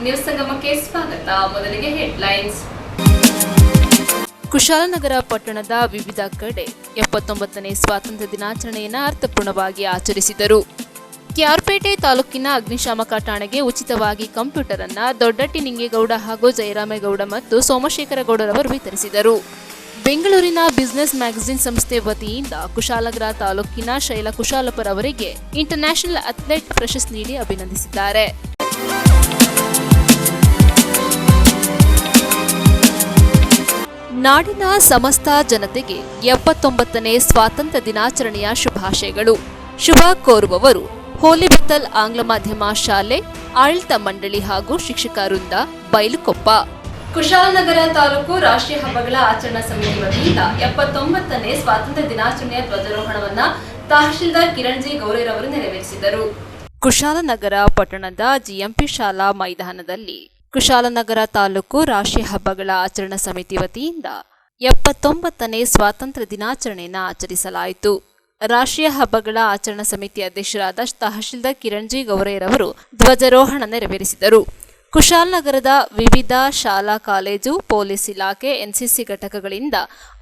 News ಸಂಗಮಕ್ಕೆ ಸ್ವಾಗತ. ಮೊದಲಿಗೆ headlines. Kushalnagar ಪಟ್ಟಣದ ವಿವಿಧ ಕಡೆ 79ನೇ ಸ್ವಾತಂತ್ರ್ಯ ದಿನಾಚರಣೆಯನ್ನು ಅರ್ಥಪೂರ್ಣವಾಗಿ ಆಚರಿಸಿದರು. ಕ್ಯಾರ್ಪೇಟೆ ತಾಲೂಕಿನ ಅಗ್ನಿಶಾಮಕ ಠಾಣೆಗೆ ಉಚಿತವಾಗಿ ಕಂಪ್ಯೂಟರ್ ಅನ್ನು ದೊಡ್ಡಟ್ಟಿ ನಿಂಗೇಗೌಡ ಹಾಗೂ ಜಯರಾಮೇಗೌಡ ಮತ್ತು ಸೋಮಶೇಖರ ಗೌಡರವರು ವಿತರಿಸಿದರು. ಬೆಂಗಳೂರಿನ ಬಿಸಿನೆಸ್ ಮ್ಯಾಗಜಿನ್ ಸಂಸ್ಥೆ ವತಿಯಿಂದ ಕುಶಾಲನಗರ ತಾಲೂಕಿನ ಶೈಲಾ ಕುಶಾಲಪುರ ಅವರಿಗೆ ಇಂಟರ್ನ್ಯಾಷನಲ್ ಅಥ್ಲೆಟ್ ಪ್ರಶಸ್ತಿ ನೀಡಿ ಅಭಿನಂದಿಸಿದ್ದಾರೆ. ನಾಡಿನ ಸಮಸ್ತ ಜನತೆಗೆ 79ನೇ ಸ್ವಾತಂತ್ರ್ಯ ದಿನಾಚರಣೆಯ ಶುಭಾಶಯಗಳು. ಶುಭ ಕೋರುವವರು ಹೋಲಿಬೆತ್ತಲ್ ಆಂಗ್ಲ ಮಾಧ್ಯಮ ಶಾಲೆ ಆಡಳಿತ ಮಂಡಳಿ ಹಾಗೂ ಶಿಕ್ಷಕ ವೃಂದ, ಬೈಲುಕೊಪ್ಪ. ಕುಶಾಲನಗರ ತಾಲೂಕು ರಾಷ್ಟ್ರೀಯ ಹಬ್ಬಗಳ ಆಚರಣಾ ಸಮಿತಿ ವತಿಯಿಂದ 79ನೇ ಸ್ವಾತಂತ್ರ್ಯ ದಿನಾಚರಣೆಯ ಧ್ವಜಾರೋಹಣವನ್ನು ತಹಶೀಲ್ದಾರ್ ಕಿರಣ್ ಜಿ ಗೌರೇರವರು ನೆರವೇರಿಸಿದರು. ಕುಶಾಲನಗರ ಪಟ್ಟಣದ ಜಿಎಂಪಿ ಶಾಲಾ ಮೈದಾನದಲ್ಲಿ ಕುಶಾಲನಗರ ತಾಲೂಕು ರಾಷ್ಟ್ರೀಯ ಹಬ್ಬಗಳ ಆಚರಣಾ ಸಮಿತಿ ವತಿಯಿಂದ 79ನೇ ಸ್ವಾತಂತ್ರ್ಯ ದಿನಾಚರಣೆಯನ್ನು ಆಚರಿಸಲಾಯಿತು. ರಾಷ್ಟ್ರೀಯ ಹಬ್ಬಗಳ ಆಚರಣಾ ಸಮಿತಿ ಅಧ್ಯಕ್ಷರಾದ ತಹಶೀಲ್ದಾರ್ ಕಿರಣ್ ಜಿ ಗೌರೇರವರು ಧ್ವಜಾರೋಹಣ ನೆರವೇರಿಸಿದರು. ಕುಶಾಲನಗರದ ವಿವಿಧ ಶಾಲಾ ಕಾಲೇಜು, ಪೊಲೀಸ್ ಇಲಾಖೆ, ಎನ್ಸಿಸಿ ಘಟಕಗಳಿಂದ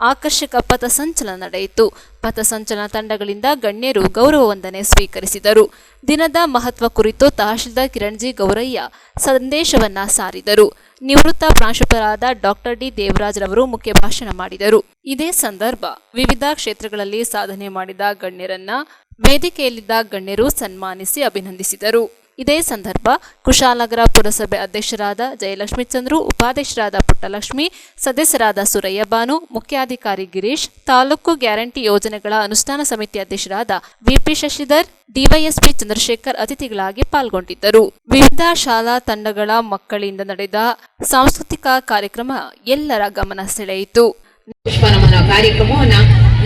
ಆಕರ್ಷಕ ಪಥಸಂಚಲನ ನಡೆಯಿತು. ಪಥಸಂಚಲನ ತಂಡಗಳಿಂದ ಗಣ್ಯರು ಗೌರವ ವಂದನೆ ಸ್ವೀಕರಿಸಿದರು. ದಿನದ ಮಹತ್ವ ಕುರಿತು ತಹಶೀಲ್ದಾರ್ ಕಿರಣ್ ಜಿ ಗೌರಯ್ಯ ಸಂದೇಶವನ್ನ ಸಾರಿದರು. ನಿವೃತ್ತ ಪ್ರಾಂಶುಪಾಲರಾದ ಡಾಕ್ಟರ್ ಡಿ ದೇವರಾಜ್ ರವರು ಮುಖ್ಯ ಭಾಷಣ ಮಾಡಿದರು. ಇದೇ ಸಂದರ್ಭ ವಿವಿಧ ಕ್ಷೇತ್ರಗಳಲ್ಲಿ ಸಾಧನೆ ಮಾಡಿದ ಗಣ್ಯರನ್ನ ವೇದಿಕೆಯಲ್ಲಿದ್ದ ಗಣ್ಯರು ಸನ್ಮಾನಿಸಿ ಅಭಿನಂದಿಸಿದರು. ಇದೇ ಸಂದರ್ಭ ಕುಶಾಲನಗರ ಪುರಸಭೆ ಅಧ್ಯಕ್ಷರಾದ ಜಯಲಕ್ಷ್ಮಿ ಚಂದ್ರು, ಉಪಾಧ್ಯಕ್ಷರಾದ ಪುಟ್ಟಲಕ್ಷ್ಮಿ, ಸದಸ್ಯರಾದ ಸುರಯ್ಯ ಬಾನು, ಮುಖ್ಯಾಧಿಕಾರಿ ಗಿರೀಶ್, ತಾಲೂಕು ಗ್ಯಾರಂಟಿ ಯೋಜನೆಗಳ ಅನುಷ್ಠಾನ ಸಮಿತಿ ಅಧ್ಯಕ್ಷರಾದ ವಿಪಿ ಶಶಿಧರ್, ಡಿವೈಎಸ್ಪಿ ಚಂದ್ರಶೇಖರ್ ಅತಿಥಿಗಳಾಗಿ ಪಾಲ್ಗೊಂಡಿದ್ದರು. ವಿವಿಧ ಶಾಲಾ ತಂಡಗಳ ಮಕ್ಕಳಿಂದ ನಡೆದ ಸಾಂಸ್ಕೃತಿಕ ಕಾರ್ಯಕ್ರಮ ಎಲ್ಲರ ಗಮನ ಸೆಳೆಯಿತು. ಪುಷ್ಪನಮನ ಕಾರ್ಯಕ್ರಮವನ್ನ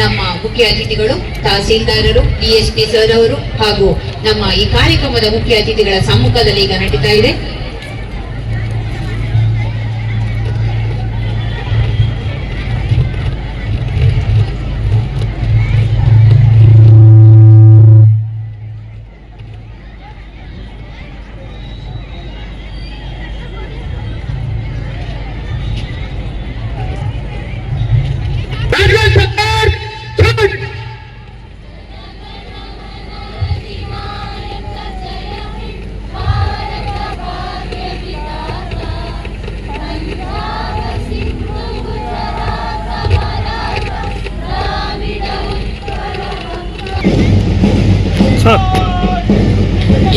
ನಮ್ಮ ಮುಖ್ಯ ಅತಿಥಿಗಳು ತಹಸೀಲ್ದಾರರು, ಡಿಎಸ್ಪಿ ಸರ್ ಅವರು ಹಾಗೂ ನಮ್ಮ ಈ ಕಾರ್ಯಕ್ರಮದ ಮುಖ್ಯ ಅತಿಥಿಗಳ ಸಮ್ಮುಖದಲ್ಲಿ ಈಗ ನಡೀತಾ ಇದೆ.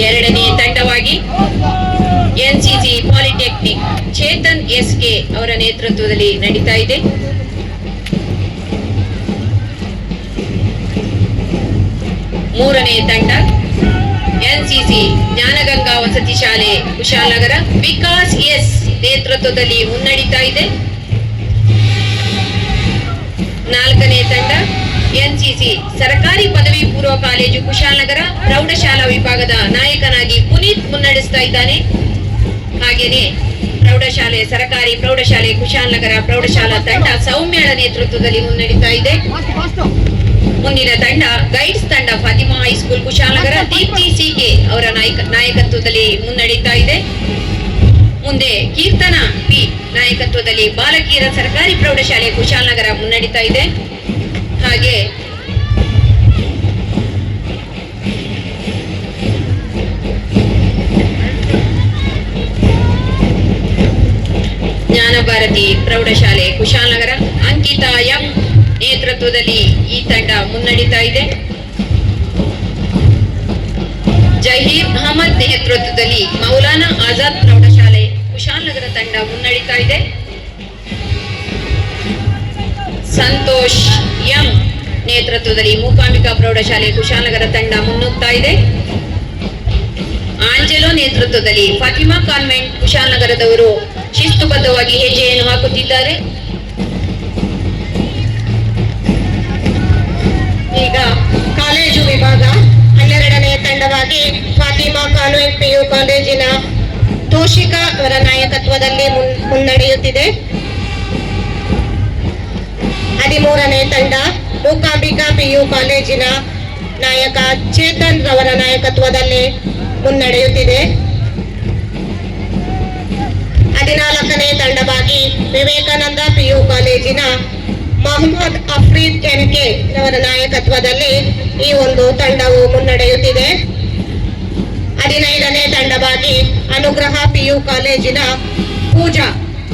ಎರಡನೇ ತಂಡವಾಗಿ ಎನ್ಸಿಸಿ ಪಾಲಿಟೆಕ್ನಿಕ್ ಚೇತನ್ ಎಸ್ಕೆ ಅವರ ನೇತೃತ್ವದಲ್ಲಿ ನಡೀತಾ ಇದೆ. ಮೂರನೇ ತಂಡ ಎನ್ಸಿಸಿ ಜ್ಞಾನಗಂಗಾ ವಸತಿ ಶಾಲೆ ಕುಶಾಲನಗರ ವಿಕಾಸ್ ಎಸ್ ನೇತೃತ್ವದಲ್ಲಿ ಮುನ್ನಡೀತಾ ಇದೆ. ನಾಲ್ಕನೇ ತಂಡ ಎನ್ಸಿಸಿ ಸರ್ಕಾರಿ ಪದವಿ ಪೂರ್ವ ಕಾಲೇಜು ಕುಶಾಲನಗರ ಪ್ರೌಢಶಾಲಾ ವಿಭಾಗದ ನಾಯಕನಾಗಿ ಪುನೀತ್ ಮುನ್ನಡೆಸ್ತಾ ಇದ್ದಾನೆ. ಹಾಗೇನೆ ಪ್ರೌಢಶಾಲೆ ಸರ್ಕಾರಿ ಪ್ರೌಢಶಾಲೆ ಕುಶಾಲನಗರ ಪ್ರೌಢಶಾಲಾ ತಂಡ ಸೌಮ್ಯಳ ನೇತೃತ್ವದಲ್ಲಿ ಮುನ್ನಡೀತಾ ಇದೆ. ಮುಂದಿನ ತಂಡ ಗೈಡ್ಸ್ ತಂಡ ಫಾತಿಮಾ ಹೈಸ್ಕೂಲ್ ಕುಶಾಲನಗರ ದೀಪ್ತಿ ಸಿಕೆ ಅವರ ನಾಯಕತ್ವದಲ್ಲಿ ಮುನ್ನಡೀತಾ ಇದೆ. ಮುಂದೆ ಕೀರ್ತನ ಪಿ ನಾಯಕತ್ವದಲ್ಲಿ ಬಾಲಕಿಯರ ಸರ್ಕಾರಿ ಪ್ರೌಢಶಾಲೆ ಕುಶಾಲನಗರ ಮುನ್ನಡೀತಾ ಇದೆ. ಹಾಗೆ ಜ್ಞಾನಭಾರತಿ ಪ್ರೌಢಶಾಲೆ ಕುಶಾಲನಗರ ಅಂಕಿತಾ ಎಂ ನೇತೃತ್ವದಲ್ಲಿ ಈ ತಂಡ ಮುನ್ನಡೀತಾ ಇದೆ. ಜಹೀರ್ ಅಹಮದ್ ನೇತೃತ್ವದಲ್ಲಿ ಮೌಲಾನಾ ಆಜಾದ್ ಪ್ರೌಢಶಾಲೆ ಕುಶಾಲನಗರ ತಂಡ ಮುನ್ನಡೀತಾ ಇದೆ. ಸಂತೋಷ್ ಎಂ ನೇತೃತ್ವದಲ್ಲಿ ಮೂಕಾಂಬಿಕಾ ಪ್ರೌಢಶಾಲೆ ಕುಶಾಲನಗರ ತಂಡ ಮುನ್ನುಗ್ತಾ ಇದೆ. ಆಂಜೆಲೋ ನೇತೃತ್ವದಲ್ಲಿ ಫಾತಿಮಾ ಕಾನ್ವೆಂಟ್ ಕುಶಾಲನಗರದವರು ಶಿಸ್ತುಬದ್ಧವಾಗಿ ಹೆಜ್ಜೆಯನ್ನು ಹಾಕುತ್ತಿದ್ದಾರೆ. ಈಗ ಕಾಲೇಜು ವಿಭಾಗ 12ನೇ ತಂಡವಾಗಿ ಫಾತಿಮಾ ಕಾನ್ವೆಂಟ್ ಪಿಯು ಕಾಲೇಜಿನ ತೋಷಿಕಾ ಅವರ ನಾಯಕತ್ವದಲ್ಲಿ ಮುನ್ನಡೆಯುತ್ತಿದೆ. 13ನೇ ತಂಡ ಮೂಕಾಂಬಿಕಾ ಪಿಯು ಕಾಲೇಜಿನ ನಾಯಕ ಚೇತನ್ ರವರ ನಾಯಕತ್ವದಲ್ಲಿ ಮುನ್ನಡೆಯುತ್ತಿದೆ. 14ನೇ ತಂಡವಾಗಿ ವಿವೇಕಾನಂದ PU ಕಾಲೇಜಿನ ಮೊಹಮ್ಮದ್ ಅಫ್ರೀದ್ NK ಅವರ ನಾಯಕತ್ವದಲ್ಲಿ ಈ ಒಂದು ತಂಡವು ಮುನ್ನಡೆಯುತ್ತಿದೆ. 15ನೇ ತಂಡವಾಗಿ ಅನುಗ್ರಹ PU ಕಾಲೇಜಿನ ಪೂಜಾ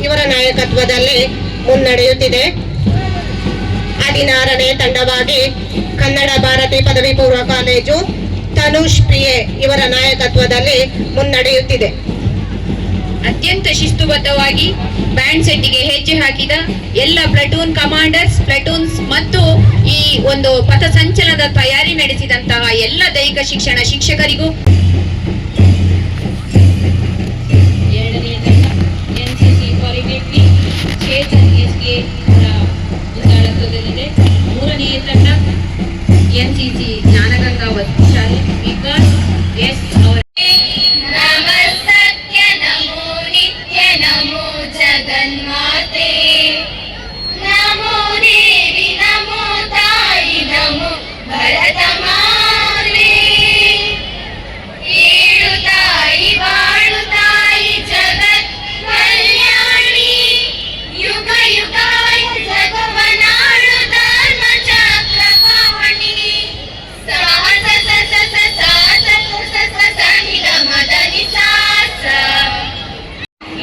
ಇವರ ನಾಯಕತ್ವದಲ್ಲಿ ಮುನ್ನಡೆಯುತ್ತಿದೆ. 16ನೇ ತಂಡವಾಗಿ ಕನ್ನಡ ಭಾರತಿ ಪದವಿ ಪೂರ್ವ ಕಾಲೇಜು ತನುಷ್ PA ಇವರ ನಾಯಕತ್ವದಲ್ಲಿ ಮುನ್ನಡೆಯುತ್ತಿದೆ. ಅತ್ಯಂತ ಶಿಸ್ತುಬದ್ಧವಾಗಿ ಬ್ಯಾಂಡ್ ಸೆಟ್ಗೆ ಹೆಜ್ಜೆ ಹಾಕಿದ ಎಲ್ಲ ಪ್ಲಟೂನ್ ಕಮಾಂಡರ್ಸ್, ಪ್ಲಟೂನ್ಸ್ ಮತ್ತು ಈ ಒಂದು ಪಥಸಂಚಲನದ ತಯಾರಿ ನಡೆಸಿದಂತಹ ಎಲ್ಲ ದೈಹಿಕ ಶಿಕ್ಷಣ ಶಿಕ್ಷಕರಿಗೂ, ಎರಡನೆಯ ತಂಡ NCC ಪಾಲಿಟೆಕ್ನಿಕ್ ಚೇತನ್ SK ಮುಂದಾಳತ್ವದಲ್ಲಿದೆ. ಮೂರನೆಯ ತಂಡ NCC ಜ್ಞಾನಗಂಗಾ ವಸತಿ ಶಾಲೆ ವಿಕಾಸ್ S ಅವರ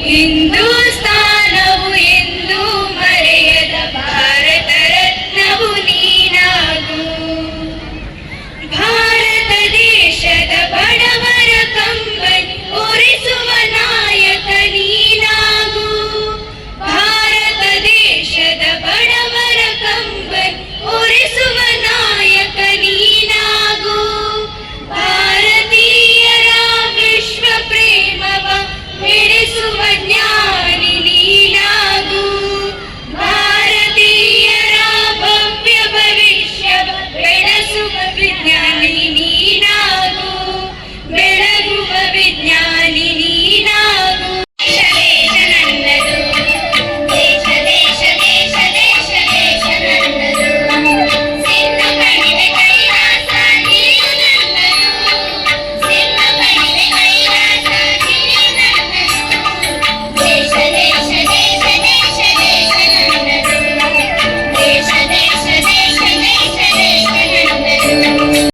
ಹಿಂದೂಸ್ತಾನವು ಎಂದು ಮರೆಯದ ಭಾರತ ರತ್ನವು ನೀನಾಗು. ಭಾರತ ದೇಶದ ಬಡವರ ಕಂಬನಿ ಒರೆಸುವ ನಾಯಕ ನೀನಾಗು. ಭಾರತ ದೇಶದ ಬಡವರ ಕಂಬನಿ ಒರೆಸುವ ನಾಯಕ ನೀನಾಗು. ಭಾರತೀಯರ ವಿಶ್ವ ಪ್ರೇಮವ ಬೆಳೆಸುವ ಜ್ಞಾನಿ ನೀನಾಗು. ಭಾರತೀಯರ ಭವ್ಯ ಭವಿಷ್ಯ ಬೆಳೆಸುವ ವಿಜ್ಞಾನಿ ನೀನಾಗು. ಬೆಳಗುವ ವಿಜ್ಞಾನಿ ನೀನಾಗು. ದೇಶ ನನ್ನದು, ದೇಶ ದೇಶ ದೇಶ ದೇಶ ದೇಶ ನನ್ನದು. ಸಿಂಧು ಕಣಿವೆ ಕೈಲಾಸ ನೀರು ನನ್ನದು. ಸಿಂಧು ಕಣಿವೆ ಕೈಲಾಸ ನೀರು ನನ್ನದು. ದೇಶ ದೇಶ ದೇಶ ದೇಶ ದೇಶ ನನ್ನದು. ದೇಶ ದೇಶ ದೇಶ ದೇಶ ದೇಶ ನನ್ನದು.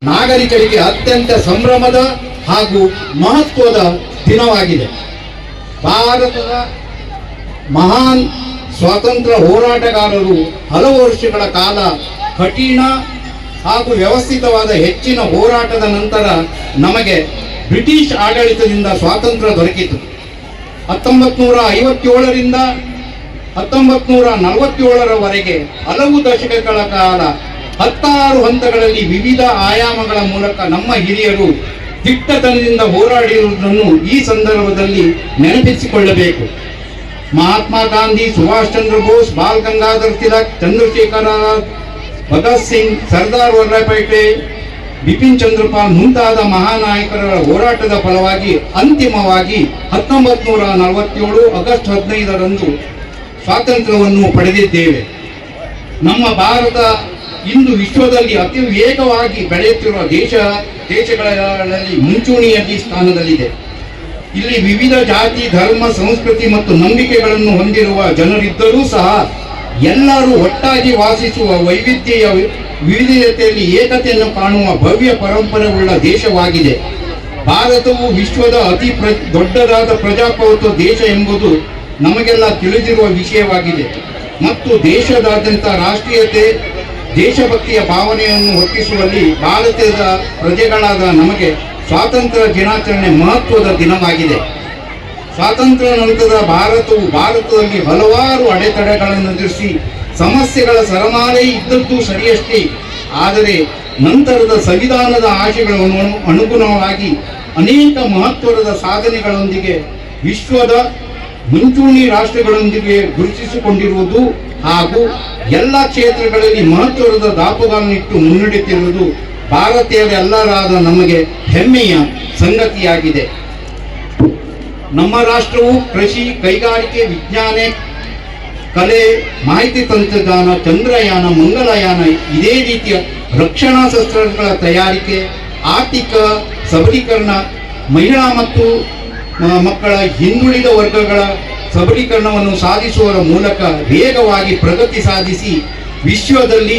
ನಾಗರಿಕರಿಗೆ ಅತ್ಯಂತ ಸಂಭ್ರಮದ ಹಾಗೂ ಮಹತ್ವದ ದಿನವಾಗಿದೆ. ಭಾರತದ ಮಹಾನ್ ಸ್ವಾತಂತ್ರ್ಯ ಹೋರಾಟಗಾರರು ಹಲವು ವರ್ಷಗಳ ಕಾಲ ಕಠಿಣ ಹಾಗೂ ವ್ಯವಸ್ಥಿತವಾದ ಹೆಚ್ಚಿನ ಹೋರಾಟದ ನಂತರ ನಮಗೆ ಬ್ರಿಟಿಷ್ ಆಡಳಿತದಿಂದ ಸ್ವಾತಂತ್ರ್ಯ ದೊರಕಿತು. 1957ರಿಂದ 1947ರವರೆಗೆ ಹಲವು ದಶಕಗಳ ಕಾಲ 16 ಹಂತಗಳಲ್ಲಿ ವಿವಿಧ ಆಯಾಮಗಳ ಮೂಲಕ ನಮ್ಮ ಹಿರಿಯರು ದಿಟ್ಟತನದಿಂದ ಹೋರಾಡಿರುವುದನ್ನು ಈ ಸಂದರ್ಭದಲ್ಲಿ ನೆನಪಿಸಿಕೊಳ್ಳಬೇಕು. ಮಹಾತ್ಮ ಗಾಂಧಿ, ಸುಭಾಷ್ ಚಂದ್ರ ಬೋಸ್, ಬಾಲ್ ಗಂಗಾಧರ್ ತಿಲಕ್, ಚಂದ್ರಶೇಖರ ಆಜಾದ್, ಭಗತ್ ಸಿಂಗ್, ಸರ್ದಾರ್ ವಲ್ಲಭಾಯ್ ಪಟೇಲ್, ಬಿಪಿನ್ ಚಂದ್ರಪಾಲ್ ಮುಂತಾದ ಮಹಾನಾಯಕರ ಹೋರಾಟದ ಫಲವಾಗಿ ಅಂತಿಮವಾಗಿ 1947 ಆಗಸ್ಟ್ 15ರಂದು ಸ್ವಾತಂತ್ರ್ಯವನ್ನು ಪಡೆದಿದ್ದೇವೆ. ನಮ್ಮ ಭಾರತ ಇಂದು ವಿಶ್ವದಲ್ಲಿ ಅತಿ ವೇಗವಾಗಿ ಬೆಳೆಯುತ್ತಿರುವ ದೇಶಗಳಲ್ಲಿ ಮುಂಚೂಣಿಯಲ್ಲಿ ಸ್ಥಾನದಲ್ಲಿದೆ. ಇಲ್ಲಿ ವಿವಿಧ ಜಾತಿ, ಧರ್ಮ, ಸಂಸ್ಕೃತಿ ಮತ್ತು ನಂಬಿಕೆಗಳನ್ನು ಹೊಂದಿರುವ ಜನರಿದ್ದರೂ ಸಹ ಎಲ್ಲರೂ ಒಟ್ಟಾಗಿ ವಾಸಿಸುವ ವಿವಿಧತೆಯಲ್ಲಿ ಏಕತೆಯನ್ನು ಕಾಣುವ ಭವ್ಯ ಪರಂಪರೆಯುಳ್ಳ ದೇಶವಾಗಿದೆ. ಭಾರತವು ವಿಶ್ವದ ಅತಿ ದೊಡ್ಡದಾದ ಪ್ರಜಾಪ್ರಭುತ್ವ ದೇಶ ಎಂಬುದು ನಮಗೆಲ್ಲ ತಿಳಿದಿರುವ ವಿಷಯವಾಗಿದೆ ಮತ್ತು ದೇಶದಾದ್ಯಂತ ರಾಷ್ಟ್ರೀಯತೆ, ದೇಶಭಕ್ತಿಯ ಭಾವನೆಯನ್ನು ಹೊತ್ತಿಸುವಲ್ಲಿ ಭಾರತದ ಪ್ರಜೆಗಳಾದ ನಮಗೆ ಸ್ವಾತಂತ್ರ್ಯ ದಿನಾಚರಣೆ ಮಹತ್ವದ ದಿನವಾಗಿದೆ. ಸ್ವಾತಂತ್ರ್ಯ ನಂತರ ಭಾರತದಲ್ಲಿ ಹಲವಾರು ಅಡೆತಡೆಗಳನ್ನು ಎದುರಿಸಿ ಸಮಸ್ಯೆಗಳ ಸರಮಾಲೆ ಇದ್ದದ್ದು ಸರಿಯಷ್ಟೇ. ಆದರೆ ನಂತರದ ಸಂವಿಧಾನದ ಆಶಯಗಳನ್ನು ಅನುಗುಣವಾಗಿ ಅನೇಕ ಮಹತ್ವದ ಸಾಧನೆಗಳೊಂದಿಗೆ ವಿಶ್ವದ ಮುಂಚೂಣಿ ರಾಷ್ಟ್ರಗಳೊಂದಿಗೆ ಗುರುತಿಸಿಕೊಂಡಿರುವುದು ಹಾಗೂ ಎಲ್ಲ ಕ್ಷೇತ್ರಗಳಲ್ಲಿ ಮಹತ್ವದ ದಾಪುಗಾಲನ್ನಿಟ್ಟು ಮುನ್ನಡೆಯುತ್ತಿರುವುದು ಭಾರತೀಯರೆಲ್ಲರಾದ ನಮಗೆ ಹೆಮ್ಮೆಯ ಸಂಗತಿಯಾಗಿದೆ. ನಮ್ಮ ರಾಷ್ಟ್ರವು ಕೃಷಿ, ಕೈಗಾರಿಕೆ, ವಿಜ್ಞಾನ, ಕಲೆ, ಮಾಹಿತಿ ತಂತ್ರಜ್ಞಾನ, ಚಂದ್ರಯಾನ, ಮಂಗಲಯಾನ, ಇದೇ ರೀತಿಯ ರಕ್ಷಣಾ ಶಸ್ತ್ರಗಳ ತಯಾರಿಕೆ, ಆರ್ಥಿಕ ಸಬಲೀಕರಣ, ಮಹಿಳಾ ಮತ್ತು ಮಕ್ಕಳ ಹಿಂದುಳಿದ ವರ್ಗಗಳ ಸಬಲೀಕರಣವನ್ನು ಸಾಧಿಸುವ ಮೂಲಕ ವೇಗವಾಗಿ ಪ್ರಗತಿ ಸಾಧಿಸಿ ವಿಶ್ವದಲ್ಲಿ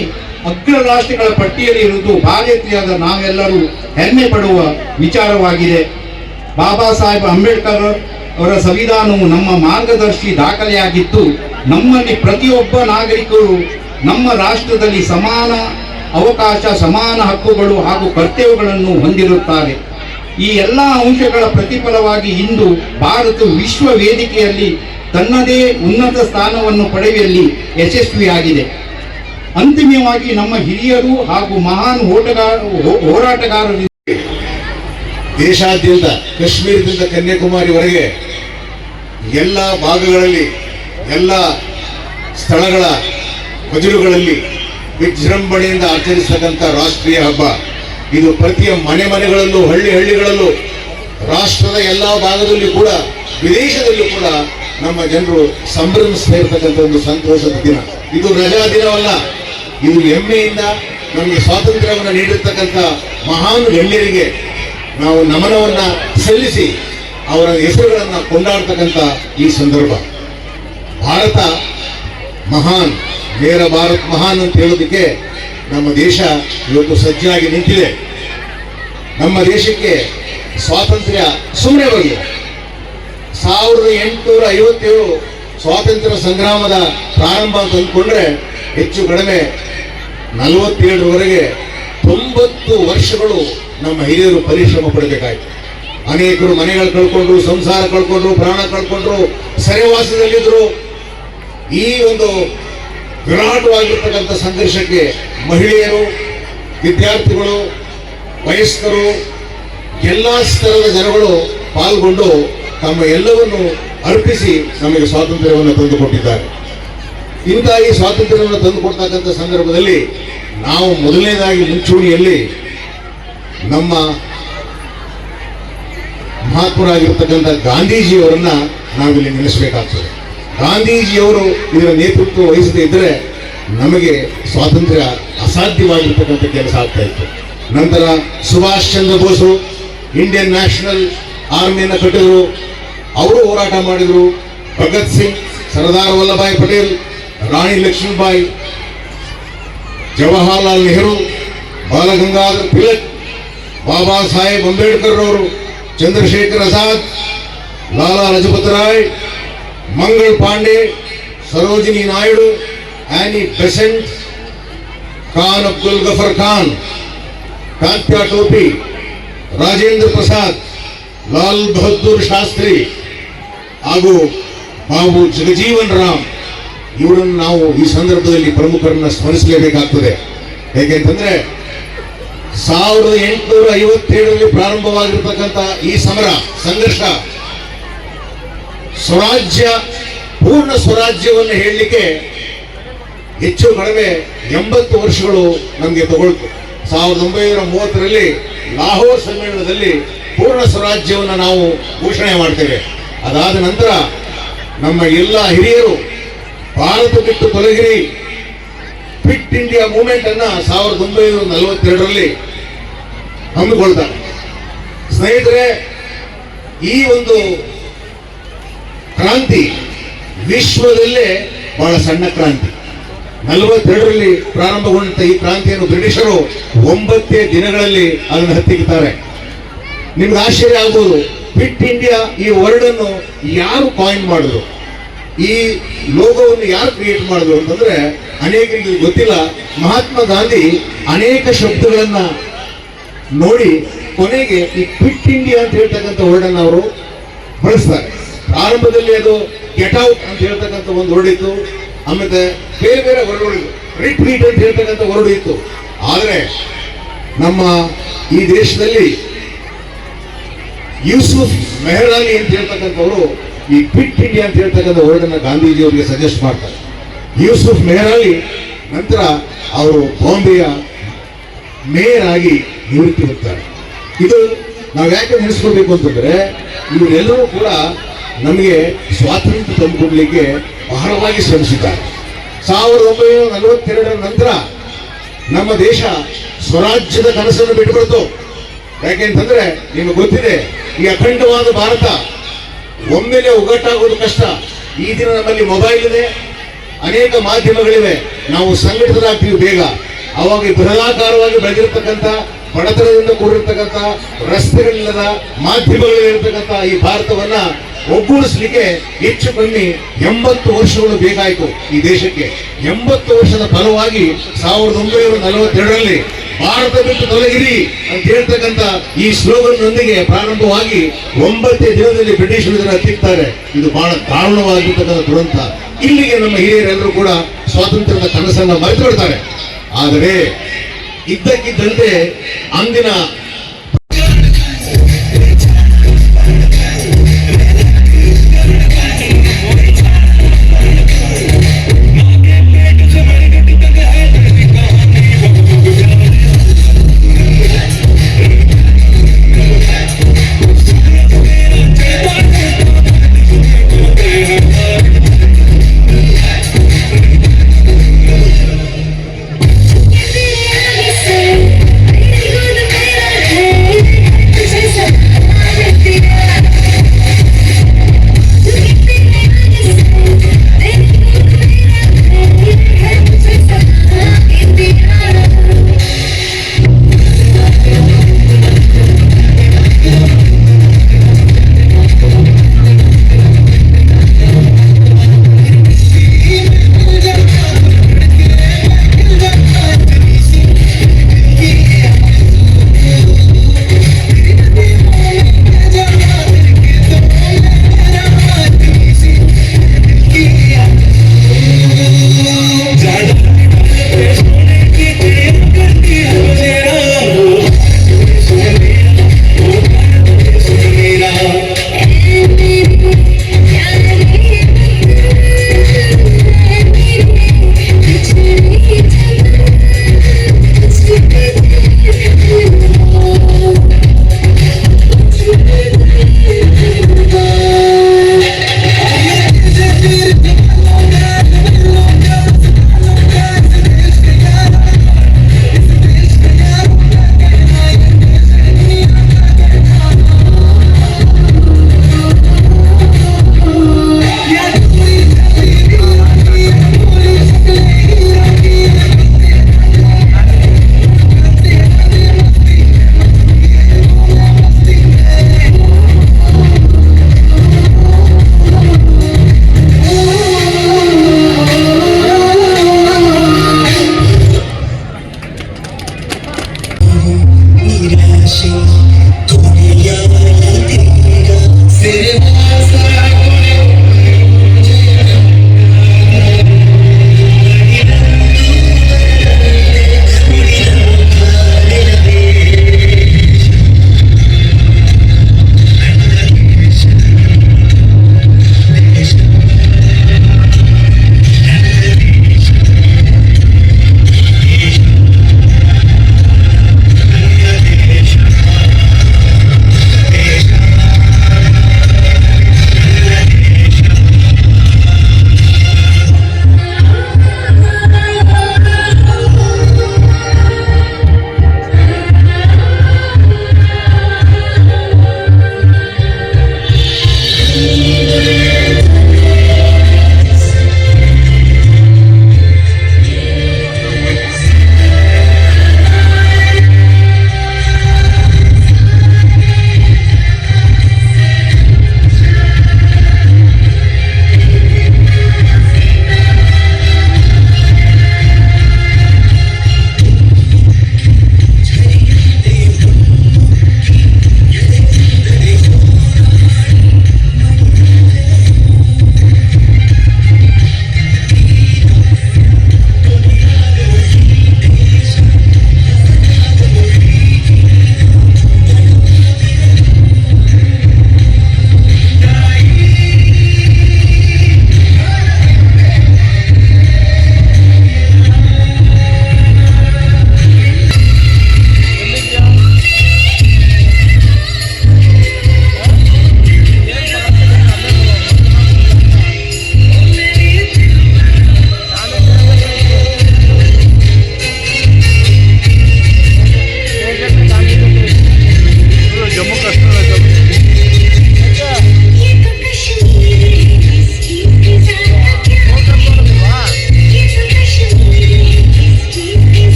ಅಗ್ರ ರಾಷ್ಟ್ರಗಳ ಪಟ್ಟಿಯಲ್ಲಿ ಇರುವುದು ಭಾರತೀಯರಾದ ನಾವೆಲ್ಲರೂ ಹೆಮ್ಮೆ ಪಡುವ ವಿಚಾರವಾಗಿದೆ. ಬಾಬಾ ಸಾಹೇಬ್ ಅಂಬೇಡ್ಕರ್ ಅವರ ಸಂವಿಧಾನವು ನಮ್ಮ ಮಾರ್ಗದರ್ಶಿ ದಾಖಲೆಯಾಗಿದ್ದು, ನಮ್ಮಲ್ಲಿ ಪ್ರತಿಯೊಬ್ಬ ನಾಗರಿಕರು ನಮ್ಮ ರಾಷ್ಟ್ರದಲ್ಲಿ ಸಮಾನ ಅವಕಾಶ, ಸಮಾನ ಹಕ್ಕುಗಳು ಹಾಗೂ ಕರ್ತವ್ಯಗಳನ್ನು ಹೊಂದಿರುತ್ತಾರೆ. ಈ ಎಲ್ಲ ಅಂಶಗಳ ಪ್ರತಿಫಲವಾಗಿ ಇಂದು ಭಾರತವು ವಿಶ್ವ ವೇದಿಕೆಯಲ್ಲಿ ತನ್ನದೇ ಉನ್ನತ ಸ್ಥಾನವನ್ನು ಪಡೆಯುವಲ್ಲಿ ಯಶಸ್ವಿಯಾಗಿದೆ. ಅಂತಿಮವಾಗಿ ನಮ್ಮ ಹಿರಿಯರು ಹಾಗೂ ಮಹಾನ್ ಹೋರಾಟಗಾರರು ದೇಶಾದ್ಯಂತ ಕಾಶ್ಮೀರದಿಂದ ಕನ್ಯಾಕುಮಾರಿವರೆಗೆ ಎಲ್ಲ ಭಾಗಗಳಲ್ಲಿ, ಎಲ್ಲ ಸ್ಥಳಗಳ ಮಜಲುಗಳಲ್ಲಿ ವಿಜೃಂಭಣೆಯಿಂದ ಆಚರಿಸತಕ್ಕಂಥ ರಾಷ್ಟ್ರೀಯ ಹಬ್ಬ ಇದು. ಪ್ರತಿಯ ಮನೆಗಳಲ್ಲೂ, ಹಳ್ಳಿಗಳಲ್ಲೂ, ರಾಷ್ಟ್ರದ ಎಲ್ಲ ಭಾಗದಲ್ಲೂ ಕೂಡ, ವಿದೇಶದಲ್ಲೂ ಕೂಡ ನಮ್ಮ ಜನರು ಸಂಭ್ರಮಿಸ್ತಾ ಇರತಕ್ಕಂಥ ಒಂದು ಸಂತೋಷದ ದಿನ. ಇದು ರಜಾ ದಿನವಲ್ಲ, ಇದು ಹೆಮ್ಮೆಯಿಂದ ನಮಗೆ ಸ್ವಾತಂತ್ರ್ಯವನ್ನು ನೀಡಿರ್ತಕ್ಕಂಥ ಮಹಾನ್ ಗಣ್ಯರಿಗೆ ನಾವು ನಮನವನ್ನ ಸಲ್ಲಿಸಿ ಅವರ ಹೆಸರುಗಳನ್ನು ಕೊಂಡಾಡ್ತಕ್ಕಂಥ ಈ ಸಂದರ್ಭ. ಭಾರತ ಮಹಾನ್, ಮೇರ ಭಾರತ್ ಮಹಾನ್ ಅಂತ ಹೇಳೋದಕ್ಕೆ ನಮ್ಮ ದೇಶ ಇವತ್ತು ಸಜ್ಜಾಗಿ ನಿಂತಿದೆ. ನಮ್ಮ ದೇಶಕ್ಕೆ ಸ್ವಾತಂತ್ರ್ಯ ಸುಮ್ಮನೆ ಬರಲಿಲ್ಲ. 1857 ಸ್ವಾತಂತ್ರ್ಯ ಸಂಗ್ರಾಮದ ಪ್ರಾರಂಭ ಅಂತ ಅಂದ್ಕೊಂಡ್ರೆ ಹೆಚ್ಚು ಕಡಿಮೆ 47ರವರೆಗೆ 90 ವರ್ಷಗಳು ನಮ್ಮ ಹಿರಿಯರು ಪರಿಶ್ರಮ ಪಡಬೇಕಾಯ್ತು. ಅನೇಕರು ಮನೆಗಳು ಕಳ್ಕೊಂಡ್ರು, ಸಂಸಾರ ಕಳ್ಕೊಂಡ್ರು, ಪ್ರಾಣ ಕಳ್ಕೊಂಡ್ರು, ಸೆರೆವಾಸದಲ್ಲಿದ್ರು. ಈ ಒಂದು ವಿರಾಟವಾಗಿರ್ತಕ್ಕಂಥ ಸಂಘರ್ಷಕ್ಕೆ ಮಹಿಳೆಯರು, ವಿದ್ಯಾರ್ಥಿಗಳು, ವಯಸ್ಕರು, ಎಲ್ಲ ಸ್ತರದ ಜನಗಳು ಪಾಲ್ಗೊಂಡು ತಮ್ಮ ಎಲ್ಲವನ್ನು ಅರ್ಪಿಸಿ ನಮಗೆ ಸ್ವಾತಂತ್ರ್ಯವನ್ನು ತಂದುಕೊಟ್ಟಿದ್ದಾರೆ. ಇಂಥ ಈ ಸ್ವಾತಂತ್ರ್ಯವನ್ನು ತಂದುಕೊಡ್ತಕ್ಕಂಥ ಸಂದರ್ಭದಲ್ಲಿ ನಾವು ಮೊದಲನೇದಾಗಿ ಮುಂಚೂಣಿಯಲ್ಲಿ ನಮ್ಮ ಮಹಾತ್ಮರಾಗಿರ್ತಕ್ಕಂಥ ಗಾಂಧೀಜಿಯವರನ್ನ ನಾವಿಲ್ಲಿ ನೆನೆಸಬೇಕಾಗ್ತದೆ. ಗಾಂಧೀಜಿಯವರು ಇದರ ನೇತೃತ್ವ ವಹಿಸದೇ ಇದ್ದರೆ ನಮಗೆ ಸ್ವಾತಂತ್ರ್ಯ ಅಸಾಧ್ಯವಾಗಿರ್ತಕ್ಕಂಥ ಕೆಲಸ ಆಗ್ತಾ ಇತ್ತು. ನಂತರ ಸುಭಾಷ್ ಚಂದ್ರ ಬೋಸರು ಇಂಡಿಯನ್ ನ್ಯಾಷನಲ್ ಆರ್ಮಿಯನ್ನು ಕಟ್ಟಿದರು, ಅವರು ಹೋರಾಟ ಮಾಡಿದರು. ಭಗತ್ ಸಿಂಗ್, ಸರ್ದಾರ್ ವಲ್ಲಭಾಯ್ ಪಟೇಲ್, ರಾಣಿ ಲಕ್ಷ್ಮೀಬಾಯಿ, ಜವಾಹರ್ಲಾಲ್ ನೆಹರು, ಬಾಲಗಂಗಾಧರ್ ತಿಲಕ್, ಬಾಬಾ ಸಾಹೇಬ್ ಅಂಬೇಡ್ಕರ್ ಅವರು, ಚಂದ್ರಶೇಖರ್ ಆಜಾದ್, ಲಾಲಾ ಲಜಪತ್ ರಾಯ್, ಮಂಗಳ್ ಪಾಂಡೆ, ಸರೋಜಿನಿ ನಾಯ್ಡು, ಆನಿ ಬೆಸೆಂಟ್, ಖಾನ್ ಅಬ್ದುಲ್ ಗಫರ್ ಖಾನ್, ತಾತ್ಯಾ ಟೋಪಿ, ರಾಜೇಂದ್ರ ಪ್ರಸಾದ್, ಲಾಲ್ ಬಹದ್ದೂರ್ ಶಾಸ್ತ್ರಿ ಹಾಗೂ ಬಾಬು ಜಗಜೀವನ್ ರಾಮ್, ಇವರನ್ನು ನಾವು ಈ ಸಂದರ್ಭದಲ್ಲಿ ಪ್ರಮುಖರನ್ನ ಸ್ಮರಿಸಲೇಬೇಕಾಗ್ತದೆ. ಹೇಗೆಂತಂದ್ರೆ 1857ರಲ್ಲಿ ಪ್ರಾರಂಭವಾಗಿರ್ತಕ್ಕಂಥ ಈ ಸಮರ, ಸಂಘರ್ಷ, ಸ್ವರಾಜ್ಯ, ಪೂರ್ಣ ಸ್ವರಾಜ್ಯವನ್ನು ಹೇಳಲಿಕ್ಕೆ ಹೆಚ್ಚು ಕಡಿಮೆ 80 ವರ್ಷಗಳು ನಮಗೆ ತಗೊಳ್ತು. 1930ರಲ್ಲಿ ಲಾಹೋರ್ ಸಮ್ಮೇಳನದಲ್ಲಿ ಪೂರ್ಣ ಸ್ವರಾಜ್ಯವನ್ನು ನಾವು ಘೋಷಣೆ ಮಾಡ್ತೇವೆ. ಅದಾದ ನಂತರ ನಮ್ಮ ಎಲ್ಲ ಹಿರಿಯರು ಭಾರತ ಬಿಟ್ಟು ತೊಲಗಿರಿ, ಫಿಟ್ ಇಂಡಿಯಾ ಮೂವ್ಮೆಂಟ್ ಅನ್ನ 1942ರಲ್ಲಿ ಹಮ್ಮಿಕೊಳ್ತಾರೆ. ಸ್ನೇಹಿತರೆ, ಈ ಒಂದು ಕ್ರಾಂತಿ ವಿಶ್ವದಲ್ಲೇ ಬಹಳ ಸಣ್ಣ ಕ್ರಾಂತಿ. 42ರಲ್ಲಿ ಪ್ರಾರಂಭಗೊಂಡ ಈ ಕ್ರಾಂತಿಯನ್ನು ಬ್ರಿಟಿಷರು 9 ದಿನಗಳಲ್ಲಿ ಅದನ್ನು ಹತ್ತಿಕ್ತಾರೆ. ನಿಮ್ಗೆ ಆಶ್ಚರ್ಯ ಆಗ್ಬೋದು, ಫಿಟ್ ಇಂಡಿಯಾ ಈ ವರ್ಡ್ ಅನ್ನು ಯಾರು ಕಾಯಿನ್ ಮಾಡಿದ್ರು, ಈ ಲೋಗೋವನ್ನು ಯಾರು ಕ್ರಿಯೇಟ್ ಮಾಡಿದ್ರು ಅಂತಂದ್ರೆ ಅನೇಕರಿಗೆ ಗೊತ್ತಿಲ್ಲ. ಮಹಾತ್ಮ ಗಾಂಧಿ ಅನೇಕ ಶಬ್ದಗಳನ್ನ ನೋಡಿ ಕೊನೆಗೆ ಈ ಫಿಟ್ ಇಂಡಿಯಾ ಅಂತ ಹೇಳ್ತಕ್ಕಂಥ ವರ್ಡ್ ಅನ್ನು ಅವರು ಬಳಸ್ತಾರೆ. ಪ್ರಾರಂಭದಲ್ಲಿ ಅದು ಗೆಟ್ ಔಟ್ ಅಂತ ಹೇಳ್ತಕ್ಕಂಥ ಒಂದು ವರ್ಡ್ ಇತ್ತು, ಆಮೇಲೆ ಬೇರೆ ಬೇರೆ ವರ್ಡ್ಗಳು, ರಿಟ್ರೀಟ್ ಅಂತ ಹೇಳ್ತಕ್ಕಂಥ ವರ್ಡ್ ಇತ್ತು. ಆದರೆ ನಮ್ಮ ಈ ದೇಶದಲ್ಲಿ ಯೂಸುಫ್ ಮೆಹರಾಲಿ ಅಂತ ಹೇಳ್ತಕ್ಕಂಥವರು ಈ ಕ್ವಿಟ್ ಇಂಡಿಯಾ ಅಂತ ಹೇಳ್ತಕ್ಕಂಥ ವರ್ಡನ್ನ ಗಾಂಧೀಜಿಯವರಿಗೆ ಸಜೆಸ್ಟ್ ಮಾಡ್ತಾರೆ. ಯೂಸುಫ್ ಮೆಹರಾಲಿ ನಂತರ ಅವರು ಬಾಂಬೆಯ ಮೇಯರ್ ಆಗಿ ನಿವೃತ್ತಿ ಹೊಂದ್ತಾರೆ. ಇದು ನಾವು ಯಾಕೆ ನೆನೆಸ್ಕೊಳ್ಬೇಕು ಅಂತಂದ್ರೆ ಇವರೆಲ್ಲರೂ ಕೂಡ ನಮಗೆ ಸ್ವಾತಂತ್ರ್ಯ ತಂದುಕೊಡ್ಲಿಕ್ಕೆ ಬಹಳವಾಗಿ ಶ್ರಮಿಸಿದ್ದಾರೆ. 1942 ನಂತರ ನಮ್ಮ ದೇಶ ಸ್ವರಾಜ್ಯದ ಕನಸನ್ನು ಬಿಟ್ಟುಬಿಡ್ತು. ಯಾಕೆಂತಂದ್ರೆ ನಿಮಗೆ ಗೊತ್ತಿದೆ, ಈ ಅಖಂಡವಾದ ಭಾರತ ಒಮ್ಮೆಲೆ ಒಗ್ಗಟ್ಟಾಗೋದು ಕಷ್ಟ. ಈ ದಿನ ನಮ್ಮಲ್ಲಿ ಮೊಬೈಲ್ ಇದೆ, ಅನೇಕ ಮಾಧ್ಯಮಗಳಿವೆ, ನಾವು ಸಂಘಟಿತರಾಗ್ತೀವಿ ಬೇಗ. ಅವಾಗ ಬೃಹದಾಕಾರವಾಗಿ ಬೆಳೆದಿರ್ತಕ್ಕಂಥ, ಬಡತನದಿಂದ ಕೂಡಿರ್ತಕ್ಕಂಥ, ರಸ್ತೆಗಳಿಲ್ಲದ, ಮಾಧ್ಯಮಗಳಿರ್ತಕ್ಕಂಥ ಈ ಭಾರತವನ್ನ ಒಗ್ಗೂಡಿಸ್ಲಿಕ್ಕೆ ಹೆಚ್ಚು ಕಮ್ಮಿ 80 ವರ್ಷಗಳು ಬೇಕಾಯಿತು ಈ ದೇಶಕ್ಕೆ. 80 ವರ್ಷದ ಫಲವಾಗಿ 1942ರಲ್ಲಿ ಭಾರತ ಬಿಟ್ಟು ತೊಲಗಿರಿ ಅಂತ ಹೇಳ್ತಕ್ಕಂಥ ಈ ಸ್ಲೋಗನ್ನೊಂದಿಗೆ ಪ್ರಾರಂಭವಾಗಿ 9 ದಿನದಲ್ಲಿ ಬ್ರಿಟಿಷರು ಇದನ್ನು ಹತ್ತಿಕ್ತಾರೆ. ಇದು ಬಹಳ ದಾರುಣವಾಗಿರ್ತಕ್ಕಂಥ ದುರಂತ. ಇಲ್ಲಿಗೆ ನಮ್ಮ ಹಿರಿಯರೆಲ್ಲರೂ ಕೂಡ ಸ್ವಾತಂತ್ರ್ಯದ ಕನಸನ್ನ ಮರೆತು ಬಿಡ್ತಾರೆ. ಆದರೆ ಇದ್ದಕ್ಕಿದ್ದಂತೆ ಅಂದಿನ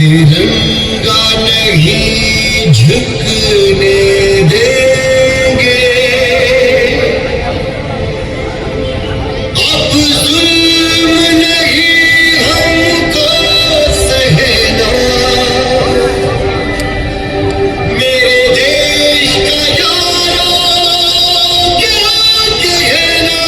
तिरंगा नहीं झुकने देंगे, अब जुल्म नहीं हमको सहना, मेरे देश का यारों क्या कहना।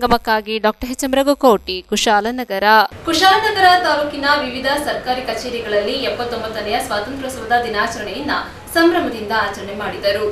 ಸಂಗಮಕ್ಕಾಗಿ doctor H M Raghukoti, Kushalnagar. Kushalnagar ತಾಲೂಕಿನ ವಿವಿಧ ಸರ್ಕಾರಿ ಕಚೇರಿಗಳಲ್ಲಿ 79ನೇ ಸ್ವಾತಂತ್ರ್ಯೋತ್ಸವದ ದಿನಾಚರಣೆಯನ್ನ ಸಂಭ್ರಮದಿಂದ ಆಚರಣೆ ಮಾಡಿದರು.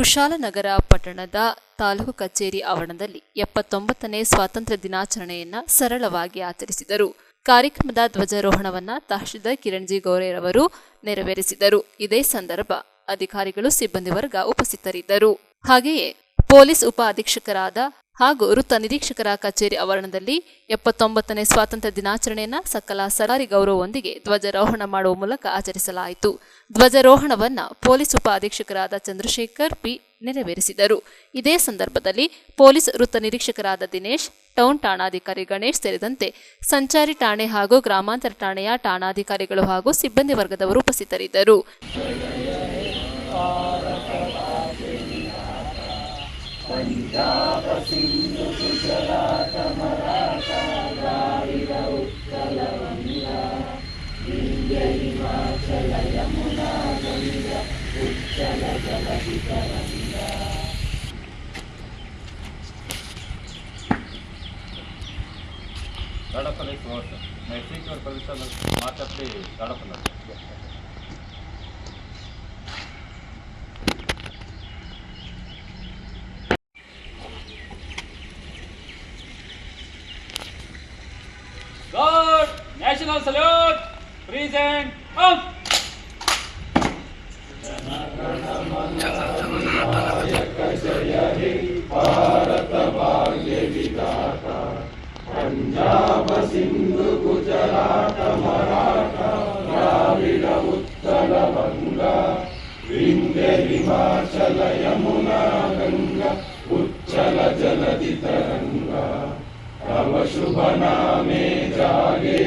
ಕುಶಾಲನಗರ ಪಟ್ಟಣದ ತಾಲೂಕು ಕಚೇರಿ ಆವರಣದಲ್ಲಿ 79ನೇ ಸ್ವಾತಂತ್ರ್ಯ ದಿನಾಚರಣೆಯನ್ನ ಸರಳವಾಗಿ ಆಚರಿಸಿದರು. ಕಾರ್ಯಕ್ರಮದ ಧ್ವಜಾರೋಹಣವನ್ನ ತಹಶೀಲ್ದಾರ್ ಕಿರಣ್ ಜಿ ಗೌರೆರವರು ನೆರವೇರಿಸಿದರು. ಇದೇ ಸಂದರ್ಭ ಅಧಿಕಾರಿಗಳು, ಸಿಬ್ಬಂದಿ ವರ್ಗ ಉಪಸ್ಥಿತರಿದ್ದರು. ಹಾಗೆಯೇ ಪೊಲೀಸ್ ಉಪ ಅಧೀಕ್ಷಕರಾದ ಹಾಗೂ ವೃತ್ತ ನಿರೀಕ್ಷಕರ ಕಚೇರಿ ಆವರಣದಲ್ಲಿ 79ನೇ ಸ್ವಾತಂತ್ರ್ಯ ದಿನಾಚರಣೆಯನ್ನ ಸಕಲ ಸರ್ಕಾರಿ ಗೌರವದೊಂದಿಗೆ ಧ್ವಜಾರೋಹಣ ಮಾಡುವ ಮೂಲಕ ಆಚರಿಸಲಾಯಿತು. ಧ್ವಜಾರೋಹಣವನ್ನ ಪೊಲೀಸ್ ಉಪ ಅಧೀಕ್ಷಕರಾದ ಚಂದ್ರಶೇಖರ್ ಪಿ ನೆರವೇರಿಸಿದರು. ಇದೇ ಸಂದರ್ಭದಲ್ಲಿ ಪೊಲೀಸ್ ವೃತ್ತ ನಿರೀಕ್ಷಕರಾದ ದಿನೇಶ್, ಟೌನ್ ಠಾಣಾಧಿಕಾರಿ ಗಣೇಶ್ ಸೇರಿದಂತೆ ಸಂಚಾರಿ ಠಾಣೆ ಹಾಗೂ ಗ್ರಾಮಾಂತರ ಠಾಣೆಯ ಠಾಣಾಧಿಕಾರಿಗಳು ಹಾಗೂ ಸಿಬ್ಬಂದಿ ವರ್ಗದವರು ಉಪಸ್ಥಿತರಿದ್ದರು. God, national salute, present, out. Punjab Sindhu Gujarat Maratha Dravid Utkal बंगा विंध्य हिमाचल यमुना गंगा उच्चल जलधि तरंगा तव शुभ नामे जागे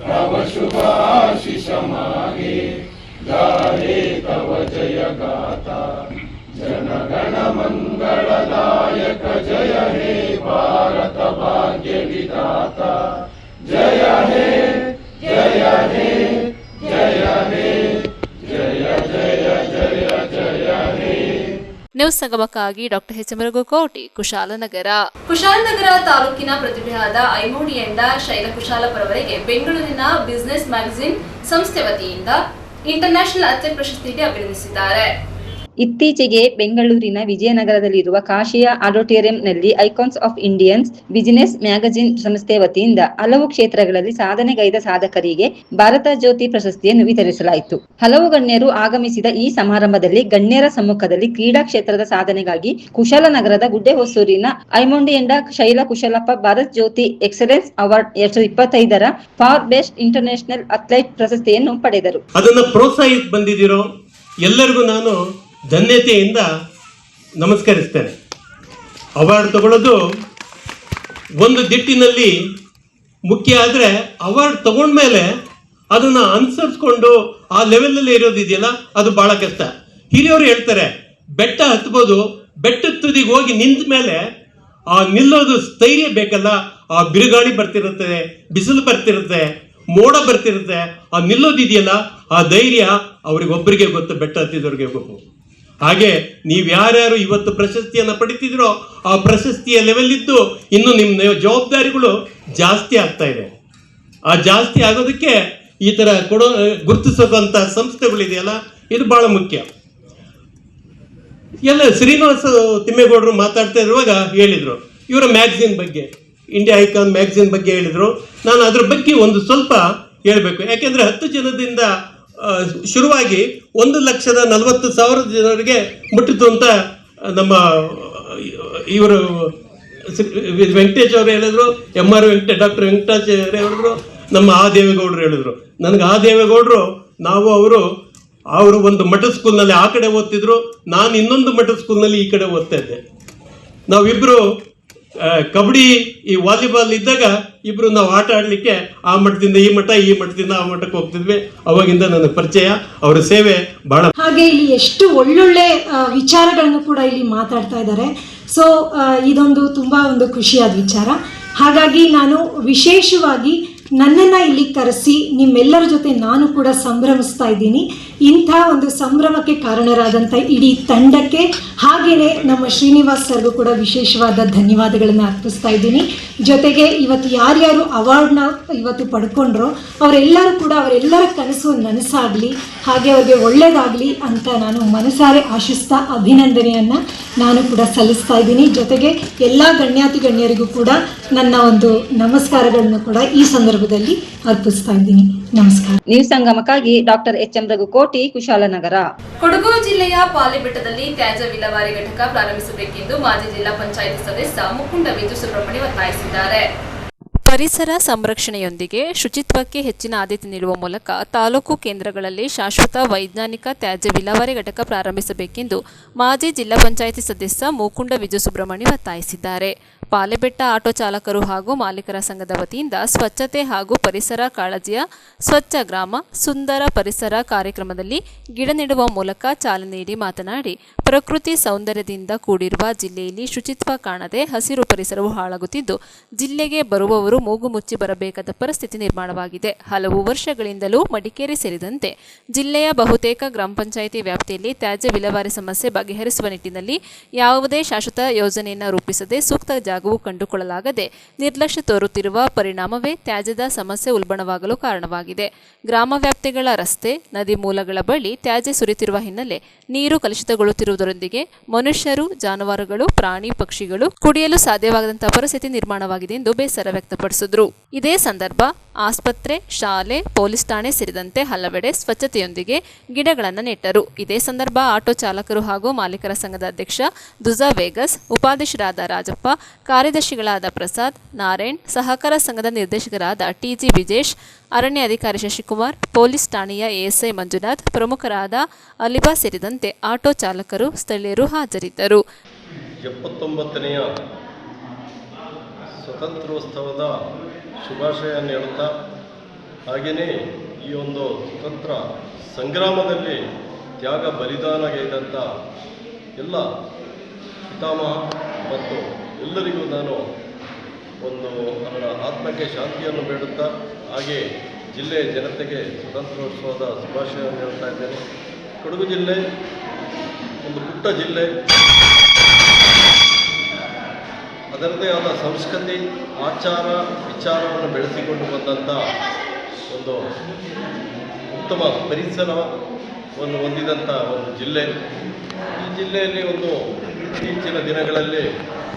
तव शुभ आशीष मागे गाहे तव जय गाथा जन गण मंगलदायक जय हे भारत भाग्य विधाता जय हे जय हे जय हे जय जय जय जय हे. ನ್ಯೂಸ್ ಸಂಗಮಕ್ಕಾಗಿ doctor H M Raghukoti, Kushalnagar. Kushalnagar ತಾಲೂಕಿನ ಪ್ರತಿಭೆಯಾದ ಐಮೋಡಿಯಿಂದ ಶೈಲ ಕುಶಾಲಪುರವರೆಗೆ ಬೆಂಗಳೂರಿನ ಬಿಸಿನೆಸ್ ಮ್ಯಾಗಜಿನ್ ಸಂಸ್ಥೆ ವತಿಯಿಂದ ಇಂಟರ್ನ್ಯಾಷನಲ್ ಅಥ್ಲೆಟ್ ಪ್ರಶಸ್ತಿ ನೀಡಿ ಅಭಿನಂದಿಸಿದ್ದಾರೆ. ಇತ್ತೀಚೆಗೆ ಬೆಂಗಳೂರಿನ ವಿಜಯನಗರದಲ್ಲಿರುವ ಕಾಶಿಯ ಆಡಿಟೋರಿಯಂನಲ್ಲಿ icons of Indians business magazine ಸಂಸ್ಥೆ ವತಿಯಿಂದ ಹಲವು ಕ್ಷೇತ್ರಗಳಲ್ಲಿ ಸಾಧನೆಗೈದ ಸಾಧಕರಿಗೆ ಭಾರತ ಜ್ಯೋತಿ ಪ್ರಶಸ್ತಿಯನ್ನು ವಿತರಿಸಲಾಯಿತು. ಹಲವು ಗಣ್ಯರು ಆಗಮಿಸಿದ ಈ ಸಮಾರಂಭದಲ್ಲಿ ಗಣ್ಯರ ಸಮ್ಮುಖದಲ್ಲಿ ಕ್ರೀಡಾ ಕ್ಷೇತ್ರದ ಸಾಧನೆಗಾಗಿ ಕುಶಾಲನಗರದ ಗುಡ್ಡೆಹೊಸೂರಿನ ಐಮೋಂಡಿಯಿಂದ ಶೈಲ ಕುಶಲಪ್ಪ ಭಾರತ್ ಜ್ಯೋತಿ ಎಕ್ಸಲೆನ್ಸ್ ಅವಾರ್ಡ್ 2025ರ ಫಾರ್ ಬೆಸ್ಟ್ ಇಂಟರ್ನ್ಯಾಷನಲ್ ಅಥ್ಲೆಟ್ ಪ್ರಶಸ್ತಿಯನ್ನು ಪಡೆದರು. ಅದನ್ನು ಪ್ರೋತ್ಸಾಹಿಸಿ ಬಂದಿದ್ದೀರೋ ಎಲ್ಲರಿಗೂ ನಾನು ಧನ್ಯತೆಯಿಂದ ನಮಸ್ಕರಿಸ್ತೇನೆ. ಅವಾರ್ಡ್ ತಗೊಳ್ಳೋದು ಒಂದು ದಿಟ್ಟಿನಲ್ಲಿ ಮುಖ್ಯ, ಆದರೆ ಅವಾರ್ಡ್ ತಗೊಂಡ್ಮೇಲೆ ಅದನ್ನು ಅನುಸರಿಸ್ಕೊಂಡು ಆ ಲೆವೆಲಲ್ಲಿ ಇರೋದಿದೆಯಲ್ಲ ಅದು ಭಾಳ ಕಷ್ಟ. ಹಿರಿಯವರು ಹೇಳ್ತಾರೆ ಬೆಟ್ಟ ಹತ್ಬೋದು, ಬೆಟ್ಟದ ತುದಿಗೆ ಹೋಗಿ ನಿಂತ ಮೇಲೆ ಆ ನಿಲ್ಲೋದು ಸ್ಥೈರ್ಯ ಬೇಕಲ್ಲ. ಆ ಬಿರುಗಾಳಿ ಬರ್ತಿರುತ್ತೆ, ಬಿಸಿಲು ಬರ್ತಿರುತ್ತೆ, ಮೋಡ ಬರ್ತಿರುತ್ತೆ, ಆ ನಿಲ್ಲೋದಿದೆಯಲ್ಲ ಆ ಧೈರ್ಯ ಅವ್ರಿಗೊಬ್ಬರಿಗೆ ಗೊತ್ತು, ಬೆಟ್ಟ ಹತ್ತಿದವ್ರಿಗೆ ಗೊತ್ತು. ಹಾಗೆ ನೀವು ಯಾರ್ಯಾರು ಇವತ್ತು ಪ್ರಶಸ್ತಿಯನ್ನು ಪಡಿತಿದ್ರೋ ಆ ಪ್ರಶಸ್ತಿಯ ಲೆವೆಲ್ ಇದ್ದು ಇನ್ನು ನಿಮ್ಮ ಜವಾಬ್ದಾರಿಗಳು ಜಾಸ್ತಿ ಆಗ್ತಾ ಇದೆ. ಆ ಜಾಸ್ತಿ ಆಗೋದಕ್ಕೆ ಈ ಥರ ಗುರುತಿಸೋದಂಥ ಸಂಸ್ಥೆಗಳಿದೆಯಲ್ಲ ಇದು ಭಾಳ ಮುಖ್ಯ. ಎಲ್ಲ ಶ್ರೀನಿವಾಸ ತಿಮ್ಮೇಗೌಡರು ಮಾತಾಡ್ತಾ ಇರುವಾಗ ಹೇಳಿದರು ಇವರ ಮ್ಯಾಗ್ಝಿನ್ ಬಗ್ಗೆ, ಇಂಡಿಯಾ ಐಕಾನ್ ಮ್ಯಾಗ್ಝಿನ್ ಬಗ್ಗೆ ಹೇಳಿದರು. ನಾನು ಅದ್ರ ಬಗ್ಗೆ ಒಂದು ಸ್ವಲ್ಪ ಹೇಳಬೇಕು. ಯಾಕೆಂದರೆ 10 ಜನದಿಂದ ಶುರುವಾಗಿ 1,40,000 ಜನರಿಗೆ ಮುಟ್ಟಿತು ಅಂತ ನಮ್ಮ ಇವರು ವೆಂಕಟೇಶ್ ಅವರು ಹೇಳಿದ್ರು, ಡಾಕ್ಟರ್ ವೆಂಕಟಾಚಾರ್ಯ ಹೇಳಿದ್ರು, ನಮ್ಮ ಆ ದೇವೇಗೌಡರು ಹೇಳಿದ್ರು. ನನಗೆ ಆ ದೇವೇಗೌಡರು ಅವರು ಒಂದು ಮಠ ಸ್ಕೂಲ್ನಲ್ಲಿ ಆ ಕಡೆ ಓದ್ತಿದ್ರು, ನಾನು ಇನ್ನೊಂದು ಮಠ ಸ್ಕೂಲ್ನಲ್ಲಿ ಈ ಕಡೆ ಓದ್ತಾ ಇದ್ದೆ. ನಾವಿಬ್ಬರು ಕಬಡ್ಡಿ ಈ ವಾಲಿಬಾಲ್ ಇದ್ದಾಗ ಇಬ್ರು ನಾವು ಆಟ ಆಡಲಿಕ್ಕೆ ಆ ಮಠದಿಂದ ಈ ಮಠ, ಈ ಮಠದಿಂದ ಆ ಮಠಕ್ಕೆ ಹೋಗ್ತಿದ್ವಿ. ಅವಾಗಿಂದ ನನಗೆ ಪರಿಚಯ, ಅವರ ಸೇವೆ ಬಹಳ. ಹಾಗೆ ಇಲ್ಲಿ ಎಷ್ಟು ಒಳ್ಳೊಳ್ಳೆ ವಿಚಾರಗಳನ್ನು ಕೂಡ ಇಲ್ಲಿ ಮಾತಾಡ್ತಾ ಇದ್ದಾರೆ. ಸೊ ಇದೊಂದು ತುಂಬಾ ಒಂದು ಖುಷಿಯಾದ ವಿಚಾರ. ಹಾಗಾಗಿ ನಾನು ವಿಶೇಷವಾಗಿ ನನ್ನನ್ನು ಇಲ್ಲಿ ಕರೆಸಿ ನಿಮ್ಮೆಲ್ಲರ ಜೊತೆ ನಾನು ಕೂಡ ಸಂಭ್ರಮಿಸ್ತಾ ಇದ್ದೀನಿ. ಇಂಥ ಒಂದು ಸಂಭ್ರಮಕ್ಕೆ ಕಾರಣರಾದಂಥ ಇಡೀ ತಂಡಕ್ಕೆ ಹಾಗೆಯೇ ನಮ್ಮ ಶ್ರೀನಿವಾಸ್ ಸರ್ಗೂ ಕೂಡ ವಿಶೇಷವಾದ ಧನ್ಯವಾದಗಳನ್ನು ಅರ್ಪಿಸ್ತಾ ಇದ್ದೀನಿ. ಜೊತೆಗೆ ಇವತ್ತು ಯಾರ್ಯಾರು ಅವಾರ್ಡ್ನ ಇವತ್ತು ಪಡ್ಕೊಂಡ್ರೋ ಅವರೆಲ್ಲರೂ ಕೂಡ ಅವರೆಲ್ಲರ ಕನಸು ನನಸಾಗಲಿ, ಹಾಗೆ ಅವ್ರಿಗೆ ಒಳ್ಳೆಯದಾಗಲಿ ಅಂತ ನಾನು ಮನಸಾರೆ ಆಶಿಸ್ತಾ ಅಭಿನಂದನೆಯನ್ನು ನಾನು ಕೂಡ ಸಲ್ಲಿಸ್ತಾ ಇದ್ದೀನಿ. ಜೊತೆಗೆ ಎಲ್ಲ ಗಣ್ಯರಿಗೂ ಕೂಡ ನನ್ನ ಒಂದು ನಮಸ್ಕಾರಗಳನ್ನು ಕೂಡ ಈ ಸಂದರ್ಭದಲ್ಲಿ ಅರ್ಪಿಸ್ತಾ ಇದ್ದೀನಿ. ನಮಸ್ಕಾರ. ನ್ಯೂಸ್ ಸಂಗಮಕ್ಕಾಗಿ ಡಾಕ್ಟರ್ ಎಚ್.ಎಂ. ರಘುಕೋಟಿ, ಕುಶಾಲನಗರ. ಕೊಡಗು ಜಿಲ್ಲೆಯ ಪಾಲಿಬೆಟ್ಟದಲ್ಲಿ ತ್ಯಾಜ್ಯ ವಿಲೇವಾರಿ ಘಟಕ ಪ್ರಾರಂಭಿಸಬೇಕೆಂದು ಮಾಜಿ ಜಿಲ್ಲಾ ಪಂಚಾಯಿತಿ ಸದಸ್ಯ ಮುಕುಂಡ ವಿಜು ಸುಬ್ರಹ್ಮಣ್ಯ ಒತ್ತಾಯಿಸಿದ್ದಾರೆ. ಪರಿಸರ ಸಂರಕ್ಷಣೆಯೊಂದಿಗೆ ಶುಚಿತ್ವಕ್ಕೆ ಹೆಚ್ಚಿನ ಆದ್ಯತೆ ನೀಡುವ ಮೂಲಕ ತಾಲೂಕು ಕೇಂದ್ರಗಳಲ್ಲಿ ಶಾಶ್ವತ ವೈಜ್ಞಾನಿಕ ತ್ಯಾಜ್ಯ ವಿಲೇವಾರಿ ಘಟಕ ಪ್ರಾರಂಭಿಸಬೇಕೆಂದು ಮಾಜಿ ಜಿಲ್ಲಾ ಪಂಚಾಯಿತಿ ಸದಸ್ಯ ಮುಕುಂಡ ವಿಜು ಸುಬ್ರಹ್ಮಣ್ಯ ಒತ್ತಾಯಿಸಿದ್ದಾರೆ. ಪಾಲೆಬೆಟ್ಟ ಆಟೋ ಚಾಲಕರು ಹಾಗೂ ಮಾಲೀಕರ ಸಂಘದ ವತಿಯಿಂದ ಸ್ವಚ್ಛತೆ ಹಾಗೂ ಪರಿಸರ ಕಾಳಜಿಯ ಸ್ವಚ್ಛ ಗ್ರಾಮ ಸುಂದರ ಪರಿಸರ ಕಾರ್ಯಕ್ರಮದಲ್ಲಿ ಗಿಡ ನೆಡುವ ಮೂಲಕ ಚಾಲನೆ ನೀಡಿ ಮಾತನಾಡಿ, ಪ್ರಕೃತಿ ಸೌಂದರ್ಯದಿಂದ ಕೂಡಿರುವ ಜಿಲ್ಲೆಯಲ್ಲಿ ಶುಚಿತ್ವ ಕಾಣದೆ ಹಸಿರು ಪರಿಸರವು ಹಾಳಾಗುತ್ತಿದ್ದು ಜಿಲ್ಲೆಗೆ ಬರುವವರು ಮೂಗು ಮುಚ್ಚಿ ಬರಬೇಕಾದ ಪರಿಸ್ಥಿತಿ ನಿರ್ಮಾಣವಾಗಿದೆ. ಹಲವು ವರ್ಷಗಳಿಂದಲೂ ಮಡಿಕೇರಿ ಸೇರಿದಂತೆ ಜಿಲ್ಲೆಯ ಬಹುತೇಕ ಗ್ರಾಮ ಪಂಚಾಯಿತಿ ವ್ಯಾಪ್ತಿಯಲ್ಲಿ ತ್ಯಾಜ್ಯ ವಿಲೇವಾರಿ ಸಮಸ್ಯೆ ಬಗೆಹರಿಸುವ ನಿಟ್ಟಿನಲ್ಲಿ ಯಾವುದೇ ಶಾಶ್ವತ ಯೋಜನೆಯನ್ನು ರೂಪಿಸದೆ ಸೂಕ್ತ ಜಾಗವು ಕಂಡುಕೊಳ್ಳಲಾಗದೆ ನಿರ್ಲಕ್ಷ್ಯ ತೋರುತ್ತಿರುವ ಪರಿಣಾಮವೇ ತ್ಯಾಜ್ಯದ ಸಮಸ್ಯೆ ಉಲ್ಬಣವಾಗಲು ಕಾರಣವಾಗಿದೆ. ಗ್ರಾಮ ವ್ಯಾಪ್ತಿಗಳ ರಸ್ತೆ, ನದಿ ಮೂಲಗಳ ಬಳಿ ತ್ಯಾಜ್ಯ ಸುರಿತಿರುವ ಹಿನ್ನೆಲೆ ನೀರು ಕಲುಷಿತಗೊಳ್ಳುತ್ತಿರುವುದರೊಂದಿಗೆ ಮನುಷ್ಯರು, ಜಾನುವಾರುಗಳು, ಪ್ರಾಣಿ ಪಕ್ಷಿಗಳು ಕುಡಿಯಲು ಸಾಧ್ಯವಾಗದಂತಹ ಪರಿಸ್ಥಿತಿ ನಿರ್ಮಾಣವಾಗಿದೆ ಎಂದು ಬೇಸರ ವ್ಯಕ್ತಪಡಿಸಿದರು. ಇದೇ ಸಂದರ್ಭ ಆಸ್ಪತ್ರೆ, ಶಾಲೆ, ಪೊಲೀಸ್ ಠಾಣೆ ಸೇರಿದಂತೆ ಹಲವೆಡೆ ಸ್ವಚ್ಛತೆಯೊಂದಿಗೆ ಗಿಡಗಳನ್ನು ನೆಟ್ಟರು. ಇದೇ ಸಂದರ್ಭ ಆಟೋ ಚಾಲಕರು ಹಾಗೂ ಮಾಲೀಕರ ಸಂಘದ ಅಧ್ಯಕ್ಷ ದುಜಾ ವೇಗಸ್, ಉಪಾಧ್ಯಕ್ಷರಾದ ರಾಜಪ್ಪ, ಕಾರ್ಯದರ್ಶಿಗಳಾದ ಪ್ರಸಾದ್, ನಾರಾಯಣ್, ಸಹಕಾರ ಸಂಘದ ನಿರ್ದೇಶಕರಾದ ಟಿಜಿ ವಿಜೇಶ್, ಅರಣ್ಯ ಅಧಿಕಾರಿ ಶಶಿಕುಮಾರ್, ಪೊಲೀಸ್ ಠಾಣೆಯ ಎಎಸ್ಐ ಮಂಜುನಾಥ್, ಪ್ರಮುಖರಾದ ಅಲಿಬಾ ಸೇರಿದಂತೆ ಆಟೋ ಚಾಲಕರು, ಸ್ಥಳೀಯರು ಹಾಜರಿದ್ದರು. 79ನೇ ಸ್ವತಂತ್ರೋತ್ಸವದ ಶುಭಾಶಯ ನೀಡುತ್ತಾ, ಹಾಗೆಯೇ ಈ ಒಂದು ಸ್ವತಂತ್ರ ಸಂಗ್ರಾಮದಲ್ಲಿ ತ್ಯಾಗ ಬಲಿದಾನಗೈದಂಥ ಎಲ್ಲ ಪಿತಾಮಹ ಮತ್ತು ಎಲ್ಲರಿಗೂ ನಾನು ಒಂದು ಅವರ ಆತ್ಮಕ್ಕೆ ಶಾಂತಿಯನ್ನು ಬೇಡುತ್ತಾ, ಹಾಗೆ ಜಿಲ್ಲೆಯ ಜನತೆಗೆ ಸ್ವತಂತ್ರೋತ್ಸವದ ಶುಭಾಶಯವನ್ನು ನೀಡುತ್ತಾ ಇದ್ದೇನೆ. ಕೊಡಗು ಜಿಲ್ಲೆ ಒಂದು ಪುಟ್ಟ ಜಿಲ್ಲೆ, ಅದರದೇ ಆದ ಸಂಸ್ಕೃತಿ, ಆಚಾರ, ವಿಚಾರವನ್ನು ಬೆಳೆಸಿಕೊಂಡು ಬಂದಂಥ ಒಂದು ಉತ್ತಮ ಪರಿಸರವನ್ನು ಹೊಂದಿದಂಥ ಒಂದು ಜಿಲ್ಲೆ. ಈ ಜಿಲ್ಲೆಯಲ್ಲಿ ಒಂದು ಇತ್ತೀಚಿನ ದಿನಗಳಲ್ಲಿ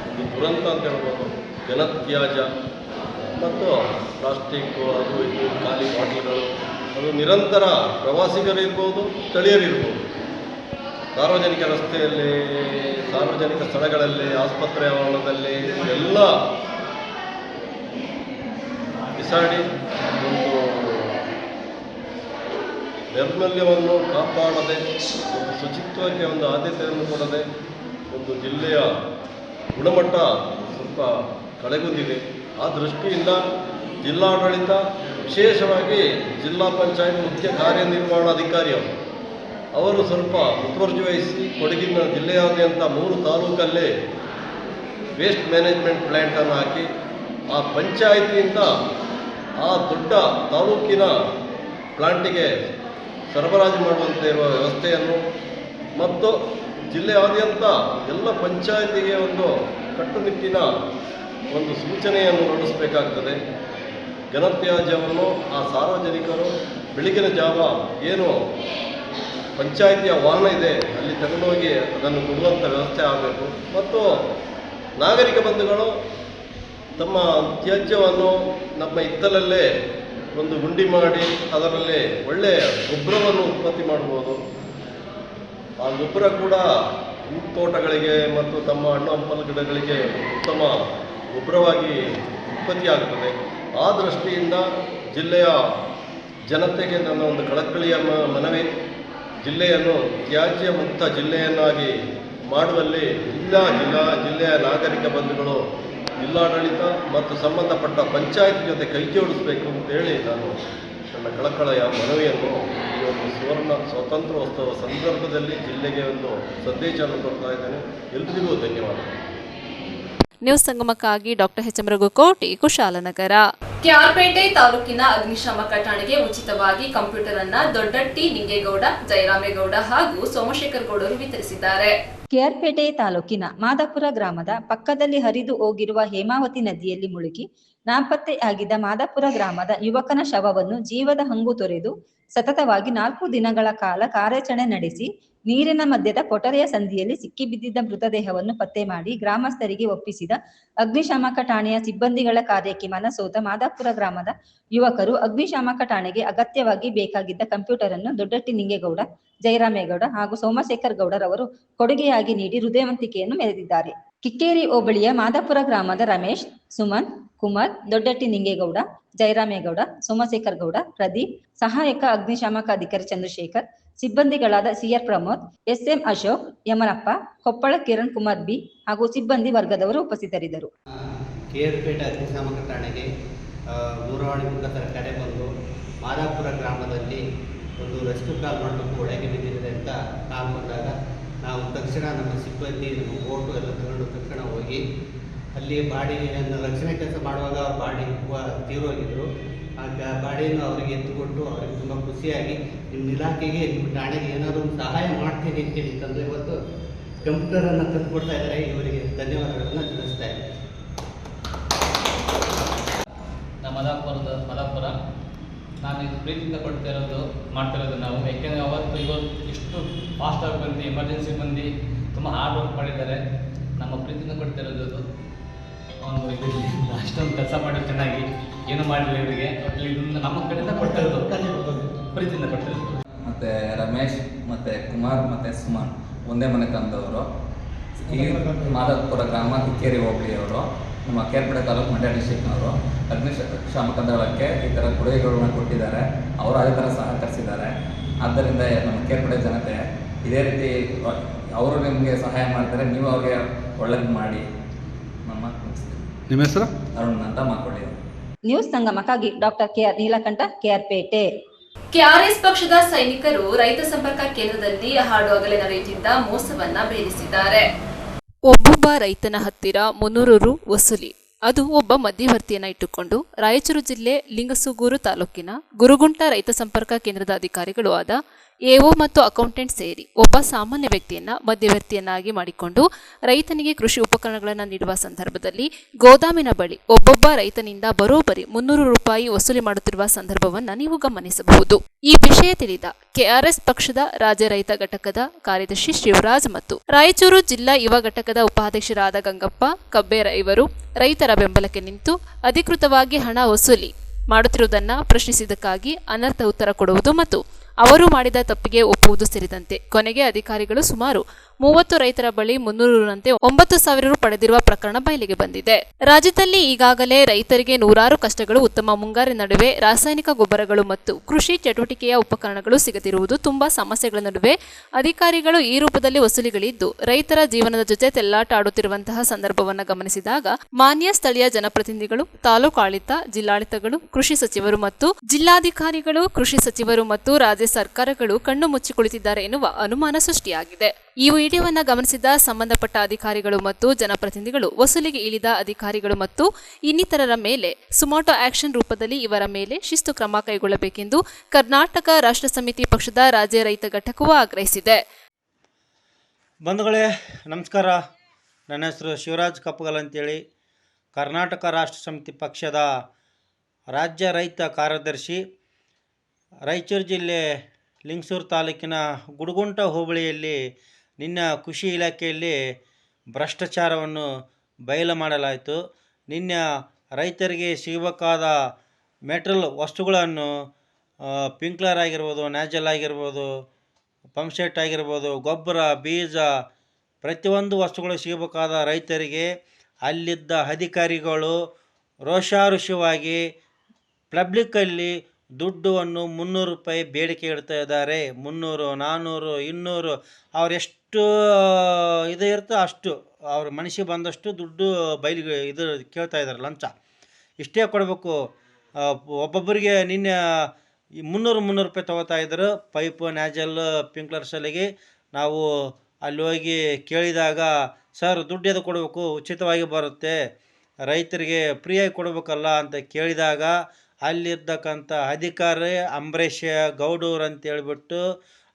ಒಂದು ದುರಂತ ಅಂತ ಹೇಳ್ಬೋದು, ಘನತ್ಯಾಜ್ಯ ಮತ್ತು ಪ್ಲಾಸ್ಟಿಕ್ಕು, ಅದು ಇದು ಖಾಲಿ ಬಾಟಲ್ಗಳು, ಅದು ನಿರಂತರ ಪ್ರವಾಸಿಗರಿರ್ಬೋದು, ಸ್ಥಳೀಯರಿರ್ಬೋದು, ಸಾರ್ವಜನಿಕ ರಸ್ತೆಯಲ್ಲಿ, ಸಾರ್ವಜನಿಕ ಸ್ಥಳಗಳಲ್ಲಿ, ಆಸ್ಪತ್ರೆ ಆವರಣದಲ್ಲಿ ಎಲ್ಲ ಬಿಸಾಡಿ ಒಂದು ನೈರ್ಮಲ್ಯವನ್ನು ಕಾಪಾಡದೆ, ಒಂದು ಶುಚಿತ್ವಕ್ಕೆ ಒಂದು ಆದ್ಯತೆಯನ್ನು ಕೊಡದೆ ಒಂದು ಜಿಲ್ಲೆಯ ಗುಣಮಟ್ಟ ಸ್ವಲ್ಪ ಕಳೆಗುಂದಿದೆ. ಆ ದೃಷ್ಟಿಯಿಂದ ಜಿಲ್ಲಾಡಳಿತ, ವಿಶೇಷವಾಗಿ ಜಿಲ್ಲಾ ಪಂಚಾಯತ್ ಮುಖ್ಯ ಕಾರ್ಯನಿರ್ವಹಣಾಧಿಕಾರಿ ಅವರು ಸ್ವಲ್ಪ ಮುತುವರ್ಜಿ ವಹಿಸಿ ಕೊಡಗಿನ ಜಿಲ್ಲೆಯಾದ್ಯಂತ 3 ತಾಲೂಕಲ್ಲೇ ವೇಸ್ಟ್ ಮ್ಯಾನೇಜ್ಮೆಂಟ್ ಪ್ಲ್ಯಾಂಟನ್ನು ಹಾಕಿ ಆ ಪಂಚಾಯಿತಿಯಿಂದ ಆ ದೊಡ್ಡ ತಾಲೂಕಿನ ಪ್ಲಾಂಟಿಗೆ ಸರಬರಾಜು ಮಾಡುವಂತೆ ಇರುವ ವ್ಯವಸ್ಥೆಯನ್ನು ಮತ್ತು ಜಿಲ್ಲೆಯಾದ್ಯಂತ ಎಲ್ಲ ಪಂಚಾಯಿತಿಗೆ ಒಂದು ಕಟ್ಟುನಿಟ್ಟಿನ ಒಂದು ಸೂಚನೆಯನ್ನು ಹೊರಡಿಸಬೇಕಾಗ್ತದೆ. ಘನತ್ಯಾಜ್ಯವನ್ನು ಆ ಸಾರ್ವಜನಿಕರು ಬೆಳಗಿನ ಜಾವ ಏನು ಪಂಚಾಯಿತಿಯ ವಾಹನ ಇದೆ ಅಲ್ಲಿ ತಗೊಂಡೋಗಿ ಅದನ್ನು ಕೊಡುವಂಥ ವ್ಯವಸ್ಥೆ ಆಗಬೇಕು. ಮತ್ತು ನಾಗರಿಕ ಬಂಧುಗಳು ತಮ್ಮ ತ್ಯಾಜ್ಯವನ್ನು ನಮ್ಮ ಹಿತ್ತಲಲ್ಲೇ ಒಂದು ಗುಂಡಿ ಮಾಡಿ ಅದರಲ್ಲಿ ಒಳ್ಳೆಯ ಗೊಬ್ಬರವನ್ನು ಉತ್ಪತ್ತಿ ಮಾಡ್ಬೋದು. ಆ ಗೊಬ್ಬರ ಕೂಡ ತೋಟಗಳಿಗೆ ಮತ್ತು ತಮ್ಮ ಹಣ್ಣು ಹಂಪಲು ಗಿಡಗಳಿಗೆ ಉತ್ತಮ ಗೊಬ್ಬರವಾಗಿ ಉತ್ಪತ್ತಿಯಾಗುತ್ತದೆ. ಆ ದೃಷ್ಟಿಯಿಂದ ಜಿಲ್ಲೆಯ ಜನತೆಗೆ ನನ್ನ ಒಂದು ಕಳಕಳಿಯ ಮನವಿ, ಜಿಲ್ಲೆಯನ್ನು ತ್ಯಾಜ್ಯ ಮುಕ್ತ ಜಿಲ್ಲೆಯನ್ನಾಗಿ ಮಾಡುವಲ್ಲಿ ಜಿಲ್ಲೆಯ ನಾಗರಿಕ ಬಂಧುಗಳು, ಜಿಲ್ಲಾಡಳಿತ ಮತ್ತು ಸಂಬಂಧಪಟ್ಟ ಪಂಚಾಯತ್ ಜೊತೆ ಕೈ ಜೋಡಿಸಬೇಕು ಅಂತೇಳಿ ನಾನು ನನ್ನ ಕಳಕಳೆಯ ಮನವಿಯನ್ನು ಈ ಒಂದು ಸುವರ್ಣ ಸ್ವಾತಂತ್ರ್ಯೋತ್ಸವ ಸಂದರ್ಭದಲ್ಲಿ ಜಿಲ್ಲೆಗೆ ಒಂದು ಸಂದೇಶವನ್ನು ಕೊಡ್ತಾ ಇದ್ದೇನೆ. ಎಲ್ಲರಿಗೂ ಧನ್ಯವಾದ. ನ್ಯೂಸ್ ಸಂಗಮಕ್ಕಾಗಿ ಡಾಕ್ಟರ್ ಎಚ್.ಎಂ. ರಘುಕೋಟಿ, ಕುಶಾಲನಗರ. ಕೆಆರ್ಪೇಟೆ ತಾಲೂಕಿನ ಅಗ್ನಿಶಾಮಕ ಠಾಣೆಗೆ ಉಚಿತವಾಗಿ ಕಂಪ್ಯೂಟರ್ ಅನ್ನ ದೊಡ್ಡಟ್ಟಿ ನಿಂಗೇಗೌಡ, ಜಯರಾಮೇಗೌಡ ಹಾಗೂ ಸೋಮಶೇಖರ್ ಗೌಡರು ವಿತರಿಸಿದ್ದಾರೆ. ಕೆಆರ್ಪೇಟೆ ತಾಲೂಕಿನ ಮಾದಾಪುರ ಗ್ರಾಮದ ಪಕ್ಕದಲ್ಲಿ ಹರಿದು ಹೋಗಿರುವ ಹೇಮಾವತಿ ನದಿಯಲ್ಲಿ ಮುಳುಗಿ ನಾಪತ್ತೆಯಾಗಿದ್ದ ಮಾದಾಪುರ ಗ್ರಾಮದ ಯುವಕನ ಶವವನ್ನು ಜೀವದ ಹಂಗು ತೊರೆದು ಸತತವಾಗಿ 4 ದಿನಗಳ ಕಾಲ ಕಾರ್ಯಾಚರಣೆ ನಡೆಸಿ ನೀರಿನ ಮಧ್ಯದ ಕೊಠರೆಯ ಸಂದಿಯಲ್ಲಿ ಸಿಕ್ಕಿಬಿದ್ದಿದ್ದ ಮೃತದೇಹವನ್ನು ಪತ್ತೆ ಮಾಡಿ ಗ್ರಾಮಸ್ಥರಿಗೆ ಒಪ್ಪಿಸಿದ ಅಗ್ನಿಶಾಮಕ ಠಾಣೆಯ ಸಿಬ್ಬಂದಿಗಳ ಕಾರ್ಯಕ್ಕೆ ಮನಸೋತ ಮಾದಾಪುರ ಗ್ರಾಮದ ಯುವಕರು ಅಗ್ನಿಶಾಮಕ ಠಾಣೆಗೆ ಅಗತ್ಯವಾಗಿ ಬೇಕಾಗಿದ್ದ ಕಂಪ್ಯೂಟರ್ ಅನ್ನು ದೊಡ್ಡಟ್ಟಿ ನಿಂಗೇಗೌಡ, ಜಯರಾಮೇಗೌಡ ಹಾಗೂ ಸೋಮಶೇಖರ್ ಗೌಡರವರು ಕೊಡುಗೆಯಾಗಿ ನೀಡಿ ಹೃದಯವಂತಿಕೆಯನ್ನು ಮೆರೆದಿದ್ದಾರೆ. ಕಿಕ್ಕೇರಿ ಹೋಬಳಿಯ ಮಾದಾಪುರ ಗ್ರಾಮದ ರಮೇಶ್, ಸುಮನ್, ಕುಮಾರ್, ದೊಡ್ಡಟ್ಟಿ ನಿಂಗೇಗೌಡ, ಜಯರಾಮೇಗೌಡ, ಸೋಮಶೇಖರ್ ಗೌಡ, ಪ್ರದೀಪ್, ಸಹಾಯಕ ಅಗ್ನಿಶಾಮಕ ಅಧಿಕಾರಿ ಚಂದ್ರಶೇಖರ್, ಸಿಬ್ಬಂದಿಗಳಾದ CR Pramod, SM Ashok, Yamanappa, Koppal Kiran Kumar B ಹಾಗೂ ಸಿಬ್ಬಂದಿ ವರ್ಗದವರು ಉಪಸ್ಥಿತರಿದ್ದರು. ಕೆಆರ್ಪೇಟೆ ಅಗ್ನಿಶಾಮಕ ಠಾಣೆಗೆ ದೂರವಾಣಿ ಮುಖಾಂತರ ಕರೆ ಬಂದು ಮಾದಾಪುರ ಗ್ರಾಮದಲ್ಲಿ ಒಂದು ರಸ್ತೆ ಕಾಲ್ಮಂಟಪು ಒಳಗೆ ಬಿದ್ದಿದೆ ಅಂತ ಕಾಲ್ ಬಂದಾಗ ನಾವು ತಕ್ಷಣ ನಮ್ಮ ಸಿಬ್ಬಂದಿ, ನಮ್ಮ ಬೋಟು ಎಲ್ಲ ತಗೊಂಡು ತಕ್ಷಣ ಹೋಗಿ ಅಲ್ಲಿ ಬಾಡಿಯನ್ನು ರಕ್ಷಣೆ ಕೆಲಸ ಮಾಡುವಾಗ ಬಾಡಿ ತೀರೋಗಿದ್ದರು. ಆಗ ಬಾಡಿಯನ್ನು ಅವರಿಗೆ ಎತ್ತುಕೊಟ್ಟು ಅವರಿಗೆ ತುಂಬ ಖುಷಿಯಾಗಿ ನಿಮ್ಮ ಇಲಾಖೆಗೆ, ನಿಮ್ಮ ಠಾಣೆಗೆ ಏನಾದರೂ ಒಂದು ಸಹಾಯ ಮಾಡ್ತೀನಿ ಅಂತೇಳಿ ತಂದರೆ ಇವತ್ತು ಕಂಪ್ಯೂಟರನ್ನು ತಂದುಕೊಡ್ತಾ ಇದ್ದಾರೆ. ಇವರಿಗೆ ಧನ್ಯವಾದಗಳನ್ನು ತಿಳಿಸ್ತಾ ಇದ್ದಾರೆ. ನಮ್ಮ ಮದಾಪುರ ನಾನು ಇದು ಪ್ರೀತಿಯಿಂದ ಮಾಡ್ತಿರೋದು ನಾವು, ಯಾಕೆಂದರೆ ಇವತ್ತು ಇಷ್ಟು ಫಾಸ್ಟಾಗಿ ಬಂದು ಎಮರ್ಜೆನ್ಸಿ ಬಂದು ತುಂಬ ಹಾರ್ಡ್ ವರ್ಕ್ ಮಾಡಿದ್ದಾರೆ. ನಮ್ಮ ಪ್ರೀತಿಯಿಂದ ಕೊಡ್ತಿರೋದು ಒಂದು ಇದರಲ್ಲಿ ಅಷ್ಟೊಂದು ಕೆಲಸ ಮಾಡಿ ಚೆನ್ನಾಗಿ ಏನು ಮಾಡಿಲ್ಲ ಇವರಿಗೆ. ಇದನ್ನು ನಮ್ಮ ಕಡೆಯಿಂದ ಕೊಡ್ತಿರೋದು ಪ್ರೀತಿಯಿಂದ ಕೊಡ್ತಿರೋದು. ಮತ್ತು ರಮೇಶ್ ಮತ್ತು ಕುಮಾರ್ ಮತ್ತು ಸುಮನ್ ಒಂದೇ ಮನೆ ತಂದವರು. ಈ ಮಾದಾಪುರ ಗ್ರಾಮ ಕಿಕ್ಕೇರಿ ಹೋಬಳಿಯವರು, ನಮ್ಮ ಕೆಆರ್ಪೇಟೆ ತಾಲೂಕು ಮಂಡ್ಯ ಡಿಸ್ಟ್ರಿಕ್ನವರು ಅಗ್ನಿಶಾಮಕ ದಳಕ್ಕೆ ಈ ಥರ ಕೊಡುಗೆಗಳನ್ನ ಕೊಟ್ಟಿದ್ದಾರೆ. ಅವರು ಅದೇ ಥರ ಸಹಕರಿಸಿದ್ದಾರೆ. ಆದ್ದರಿಂದ ನಮ್ಮ ಕೆಆರ್ಪೇಟೆ ಜನತೆ ಇದೇ ರೀತಿ ಅವರು ನಿಮಗೆ ಸಹಾಯ ಮಾಡ್ತಾರೆ, ನೀವು ಅವ್ರಿಗೆ ಒಳ್ಳೇದು ಮಾಡಿ. ನಿಮ್ಮ ಹೆಸರು? ಅರುಣ್ ಅಂತ ಮಾತಾಡಿದ್ದಾರೆ. ನ್ಯೂಸ್ ಸಂಗಮಕ್ಕಾಗಿ doctor KR Neelakantha, KR Pet. KRS ಪಕ್ಷದ ಸೈನಿಕರು ರೈತ ಸಂಪರ್ಕ ಕೇಂದ್ರದಲ್ಲಿ ಹಾಡು ಹಗಲೇ ನಡೆಯುತ್ತಿದ್ದ ಮೋಸವನ್ನ ಭೇದಿಸಿದ್ದಾರೆ. ಒಬ್ಬೊಬ್ಬ ರೈತನ ಹತ್ತಿರ 300 ರು ವಸೂಲಿ, ಅದು ಒಬ್ಬ ಮಧ್ಯವರ್ತಿಯನ್ನ ಇಟ್ಟುಕೊಂಡು ರಾಯಚೂರು ಜಿಲ್ಲೆ ಲಿಂಗಸೂಗೂರು ತಾಲೂಕಿನ ಗುರುಗುಂಟ ರೈತ ಸಂಪರ್ಕ ಕೇಂದ್ರದ ಅಧಿಕಾರಿಗಳು ಆದ ಎಒ ಮತ್ತು ಅಕೌಂಟೆಂಟ್ ಸೇರಿ ಒಬ್ಬ ಸಾಮಾನ್ಯ ವ್ಯಕ್ತಿಯನ್ನ ಮಧ್ಯವರ್ತಿಯನ್ನಾಗಿ ಮಾಡಿಕೊಂಡು ರೈತನಿಗೆ ಕೃಷಿ ಉಪಕರಣಗಳನ್ನು ನೀಡುವ ಸಂದರ್ಭದಲ್ಲಿ ಗೋದಾಮಿನ ಬಳಿ ಒಬ್ಬೊಬ್ಬ ರೈತನಿಂದ ಬರೋಬ್ಬರಿ 300 ರೂಪಾಯಿ ವಸೂಲಿ ಮಾಡುತ್ತಿರುವ ಸಂದರ್ಭವನ್ನ ನೀವು ಗಮನಿಸಬಹುದು. ಈ ವಿಷಯ ತಿಳಿದ ಕೆಆರ್ಎಸ್ ಪಕ್ಷದ ರಾಜ್ಯ ರೈತ ಘಟಕದ ಕಾರ್ಯದರ್ಶಿ ಶಿವರಾಜ್ ಮತ್ತು ರಾಯಚೂರು ಜಿಲ್ಲಾ ಯುವ ಘಟಕದ ಉಪಾಧ್ಯಕ್ಷರಾದ ಗಂಗಪ್ಪ ಕಬ್ಬೇರ ಇವರು ರೈತರ ಬೆಂಬಲಕ್ಕೆ ನಿಂತು ಅಧಿಕೃತವಾಗಿ ಹಣ ವಸೂಲಿ ಮಾಡುತ್ತಿರುವುದನ್ನು ಪ್ರಶ್ನಿಸಿದ್ದಕ್ಕಾಗಿ ಅನರ್ಥ ಉತ್ತರ ಕೊಡುವುದು ಮತ್ತು ಅವರು ಮಾಡಿದ ತಪ್ಪಿಗೆ ಒಪ್ಪುವುದು ಸೇರಿದಂತೆ ಕೊನೆಗೆ ಅಧಿಕಾರಿಗಳು ಸುಮಾರು 30 ರೈತರ ಬಳಿ 300 ರಂತೆ 9,000 ರು ಪಡೆದಿರುವ ಪ್ರಕರಣ ಬಯಲಿಗೆ ಬಂದಿದೆ. ರಾಜ್ಯದಲ್ಲಿ ಈಗಾಗಲೇ ರೈತರಿಗೆ ನೂರಾರು ಕಷ್ಟಗಳು, ಉತ್ತಮ ಮುಂಗಾರಿನ ನಡುವೆ ರಾಸಾಯನಿಕ ಗೊಬ್ಬರಗಳು ಮತ್ತು ಕೃಷಿ ಚಟುವಟಿಕೆಯ ಉಪಕರಣಗಳು ಸಿಗದಿರುವುದು ತುಂಬಾ ಸಮಸ್ಯೆಗಳ ನಡುವೆ ಅಧಿಕಾರಿಗಳು ಈ ರೂಪದಲ್ಲಿ ವಸೂಲಿಗಳಿದ್ದು ರೈತರ ಜೀವನದ ಜೊತೆ ತೆಲ್ಲಾಟ ಆಡುತ್ತಿರುವಂತಹ ಸಂದರ್ಭವನ್ನು ಗಮನಿಸಿದಾಗ ಮಾನ್ಯ ಸ್ಥಳೀಯ ಜನಪ್ರತಿನಿಧಿಗಳು, ತಾಲೂಕು ಆಡಳಿತ, ಜಿಲ್ಲಾಡಳಿತಗಳು, ಕೃಷಿ ಸಚಿವರು ಮತ್ತು ಜಿಲ್ಲಾಧಿಕಾರಿಗಳು, ಕೃಷಿ ಸಚಿವರು ಮತ್ತು ರಾಜ್ಯ ಸರ್ಕಾರಗಳು ಕಣ್ಣು ಮುಚ್ಚಿ ಕುಳಿತಿದ್ದಾರೆ ಎನ್ನುವ ಅನುಮಾನ ಸೃಷ್ಟಿಯಾಗಿದೆ. ಈ ವಿಡಿಯೋವನ್ನು ಗಮನಿಸಿದ ಸಂಬಂಧಪಟ್ಟ ಅಧಿಕಾರಿಗಳು ಮತ್ತು ಜನಪ್ರತಿನಿಧಿಗಳು ವಸೂಲಿಗೆ ಇಳಿದ ಅಧಿಕಾರಿಗಳು ಮತ್ತು ಇನ್ನಿತರರ ಮೇಲೆ ಸುಮೋಟೋ ಆಕ್ಷನ್ ರೂಪದಲ್ಲಿ ಇವರ ಮೇಲೆ ಶಿಸ್ತು ಕ್ರಮ ಕೈಗೊಳ್ಳಬೇಕೆಂದು ಕರ್ನಾಟಕ ರಾಷ್ಟ್ರ ಸಮಿತಿ ಪಕ್ಷದ ರಾಜ್ಯ ರೈತ ಘಟಕವು ಆಗ್ರಹಿಸಿದೆ. ಬಂಧುಗಳೇ ನಮಸ್ಕಾರ. ನನ್ನ ಹೆಸರು ಶಿವರಾಜ್ ಕಪ್ಪಗಲ್ ಅಂತೇಳಿ, ಕರ್ನಾಟಕ ರಾಷ್ಟ್ರ ಸಮಿತಿ ಪಕ್ಷದ ರಾಜ್ಯ ರೈತ ಕಾರ್ಯದರ್ಶಿ. ರಾಯಚೂರು ಜಿಲ್ಲೆ ಲಿಂಗಸೂರು ತಾಲೂಕಿನ ಗುಡುಗುಂಟ ಹೋಬಳಿಯಲ್ಲಿ ನಿನ್ನೆ ಕೃಷಿ ಇಲಾಖೆಯಲ್ಲಿ ಭ್ರಷ್ಟಾಚಾರವನ್ನು ಬಯಲು ಮಾಡಲಾಯಿತು. ನಿನ್ನೆ ರೈತರಿಗೆ ಸಿಗಬೇಕಾದ ಮೆಟೀರಿಯಲ್ ವಸ್ತುಗಳನ್ನು ಪಿಂಕ್ಲರ್ ಆಗಿರ್ಬೋದು, ನ್ಯಾಜಲ್ ಆಗಿರ್ಬೋದು, ಪಂಪ್ಸೆಟ್ ಆಗಿರ್ಬೋದು, ಗೊಬ್ಬರ, ಬೀಜ, ಪ್ರತಿಯೊಂದು ವಸ್ತುಗಳು ಸಿಗಬೇಕಾದ ರೈತರಿಗೆ ಅಲ್ಲಿದ್ದ ಅಧಿಕಾರಿಗಳು ರೋಷಾರುಷವಾಗಿ ಪಬ್ಲಿಕ್ಕಲ್ಲಿ ದುಡ್ಡನ್ನು 300 ರೂಪಾಯಿ ಬೇಡಿಕೆ ಇಡ್ತಾ ಇದ್ದಾರೆ. 300, 400, 200 ಅವರೆಷ್ಟು ಇದು ಇರ್ತೋ ಅಷ್ಟು ಅವ್ರ ಮನಸ್ಸಿಗೆ ಬಂದಷ್ಟು ದುಡ್ಡು ಬಯಲಿಗೆ ಇದು ಕೇಳ್ತಾ ಇದ್ದಾರೆ, ಲಂಚ ಇಷ್ಟೇ ಕೊಡಬೇಕು. ಒಬ್ಬೊಬ್ಬರಿಗೆ ನಿನ್ನೆ 300 ರೂಪಾಯಿ ತೊಗೋತಾ ಇದ್ದರು ಪೈಪು, ನ್ಯಾಜಲ್, ಪಿಂಕ್ಲರ್ ಸಲಿಗೆ. ನಾವು ಅಲ್ಲಿ ಹೋಗಿ ಕೇಳಿದಾಗ, ಸರ್ ದುಡ್ಡು ಎದು ಕೊಡಬೇಕು, ಉಚಿತವಾಗಿ ಬರುತ್ತೆ, ರೈತರಿಗೆ ಫ್ರೀಯಾಗಿ ಕೊಡಬೇಕಲ್ಲ ಅಂತ ಕೇಳಿದಾಗ ಅಲ್ಲಿರ್ತಕ್ಕಂಥ ಅಧಿಕಾರಿ ಅಂಬರೀಷ್ ಗೌಡೂರು ಅಂತ ಹೇಳ್ಬಿಟ್ಟು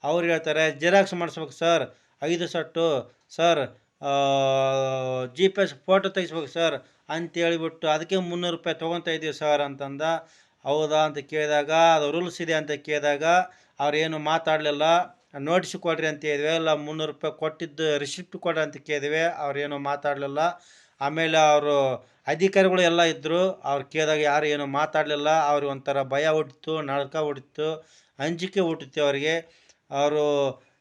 ಅವ್ರು ಹೇಳ್ತಾರೆ, ಜೆರಾಕ್ಸ್ ಮಾಡಿಸ್ಬೇಕು sir 5 set sir, GPS photo ತೆಗಿಸ್ಬೇಕು ಸರ್ ಅಂತೇಳಿಬಿಟ್ಟು ಅದಕ್ಕೆ 300 ರೂಪಾಯಿ ತೊಗೊತಾ ಇದ್ದೀವಿ ಸರ್ ಅಂತಂದ. ಹೌದಾ ಅಂತ ಕೇಳಿದಾಗ ಅದು ರೂಲ್ಸ್ ಇದೆ ಅಂತ ಕೇಳಿದಾಗ ಅವ್ರೇನು ಮಾತಾಡಲಿಲ್ಲ. ನೋಟಿಸ್ ಕೊಡ್ರಿ ಅಂತ ಹೇಳಿದ್ವಿ, ಇಲ್ಲ 300 ರೂಪಾಯಿ ಕೊಟ್ಟಿದ್ದು ರಿಸಿಪ್ಟ್ ಕೊಡ್ರಿ ಅಂತ ಕೇಳಿದ್ವಿ, ಅವ್ರೇನು ಮಾತಾಡಲಿಲ್ಲ. ಆಮೇಲೆ ಅವರು ಅಧಿಕಾರಿಗಳು ಎಲ್ಲ ಇದ್ದರು, ಅವ್ರು ಕೇಳಿದಾಗ ಯಾರು ಏನು ಮಾತಾಡಲಿಲ್ಲ. ಅವ್ರಿಗೆ ಒಂಥರ ಭಯ ಹುಟ್ಟಿತು, ನಡ್ಕ ಹುಟ್ಟಿತು, ಅಂಜಿಕೆ ಹುಟ್ಟಿತು ಅವರಿಗೆ. ಅವರು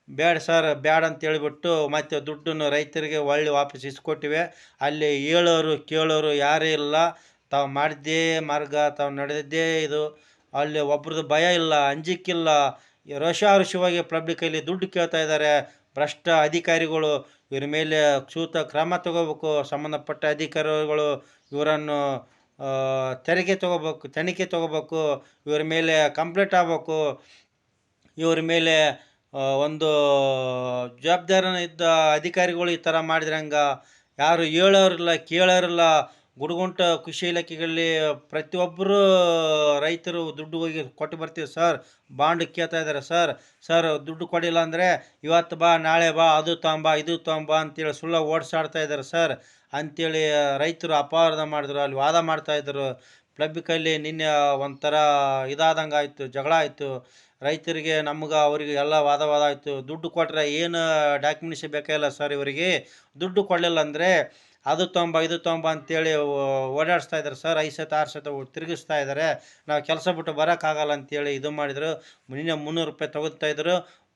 ಬೇಡ ಸರ್ ಬೇಡ ಅಂತೇಳಿಬಿಟ್ಟು ಮತ್ತು ದುಡ್ಡನ್ನು ರೈತರಿಗೆ ಒಳ್ಳೆ ವಾಪಸ್ ಇಸ್ಕೊಟ್ಟಿವೆ. ಅಲ್ಲಿ ಹೇಳೋರು ಕೇಳೋರು ಯಾರೇ ಇಲ್ಲ, ತಾವು ಮಾಡಿದ್ದೇ ಮಾರ್ಗ, ತಾವು ನಡೆದಿದ್ದೇ ಇದು. ಅಲ್ಲಿ ಒಬ್ರದ್ದು ಭಯ ಇಲ್ಲ, ಅಂಜಿಕಿಲ್ಲ, ರೋಷಾರೋಷವಾಗಿ ಪಬ್ಲಿಕಲ್ಲಿ ದುಡ್ಡು ಕೇಳ್ತಾ ಇದ್ದಾರೆ ಭ್ರಷ್ಟ ಅಧಿಕಾರಿಗಳು. ಇವ್ರ ಮೇಲೆ ಸೂಕ್ತ ಕ್ರಮ ತಗೋಬೇಕು, ಸಂಬಂಧಪಟ್ಟ ಅಧಿಕಾರಿಗಳು ಇವರನ್ನು ತನಿಖೆ ತಗೋಬೇಕು, ಇವ್ರ ಮೇಲೆ ಕಂಪ್ಲೇಂಟ್ ಆಗಬೇಕು. ಇವ್ರ ಮೇಲೆ ಒಂದು ಜವಾಬ್ದಾರಿನ ಇದ್ದ ಅಧಿಕಾರಿಗಳು ಈ ಥರ ಮಾಡಿದ್ರಂಗ ಯಾರು ಹೇಳೋರಿಲ್ಲ ಕೇಳೋರಿಲ್ಲ. ಗುಡುಗುಂಟ ಕೃಷಿ ಇಲಾಖೆಗಳಲ್ಲಿ ಪ್ರತಿಯೊಬ್ಬರು ರೈತರು ದುಡ್ಡು ಹೋಗಿ ಕೊಟ್ಟು ಬರ್ತೀವಿ ಸರ್, ಬಾಂಡ್ ಕೇಳ್ತಾ ಇದ್ದಾರೆ ಸರ್ ದುಡ್ಡು ಕೊಡಿಲ್ಲ ಅಂದರೆ ಇವತ್ತು ಬಾ ನಾಳೆ ಬಾ ಅದು ತೊಗೊಂಬಾ ಇದು ತೊಗೊಂಬಾ ಅಂತೇಳಿ ಸುಳ್ಳು ಓಡಿಸಾಡ್ತಾ ಇದ್ದಾರೆ ಸರ್ ಅಂಥೇಳಿ ರೈತರು ಅಪವಾದ ಮಾಡಿದ್ರು. ಅಲ್ಲಿ ವಾದ ಮಾಡ್ತಾಯಿದ್ರು ಪಬ್ಲಿಕಲ್ಲಿ. ನಿನ್ನೆ ಒಂಥರ ಇದಾದಂಗೆ ಆಯಿತು, ಜಗಳ ಆಯಿತು. ರೈತರಿಗೆ ನಮ್ಗೆ ಅವರಿಗೆ ಎಲ್ಲ ವಾದ ಆಯಿತು. ದುಡ್ಡು ಕೊಟ್ಟರೆ ಏನು ಡಾಕ್ಯುಮೆಂಟ್ಸ್ ಬೇಕಾಗಿಲ್ಲ ಸರ್, ಇವರಿಗೆ ದುಡ್ಡು ಕೊಡಲಿಲ್ಲ ಅಂದರೆ ಅದು ತೊಗೊಂಬ ಇದು ತೊಗೊಂಬ ಅಂತೇಳಿ ಓಡಾಡಿಸ್ತಾ ಇದ್ದಾರೆ ಸರ್. 5 ಸತ 6 ಸತ ತಿರುಗಿಸ್ತಾ ಇದ್ದಾರೆ. ನಾವು ಕೆಲಸ ಬಿಟ್ಟು ಬರೋಕ್ಕಾಗಲ್ಲ ಅಂತೇಳಿ ಇದು ಮಾಡಿದರು. ನಿನ್ನೆ 300 ರೂಪಾಯಿ ತೊಗೊತಾಯಿದ್ರು.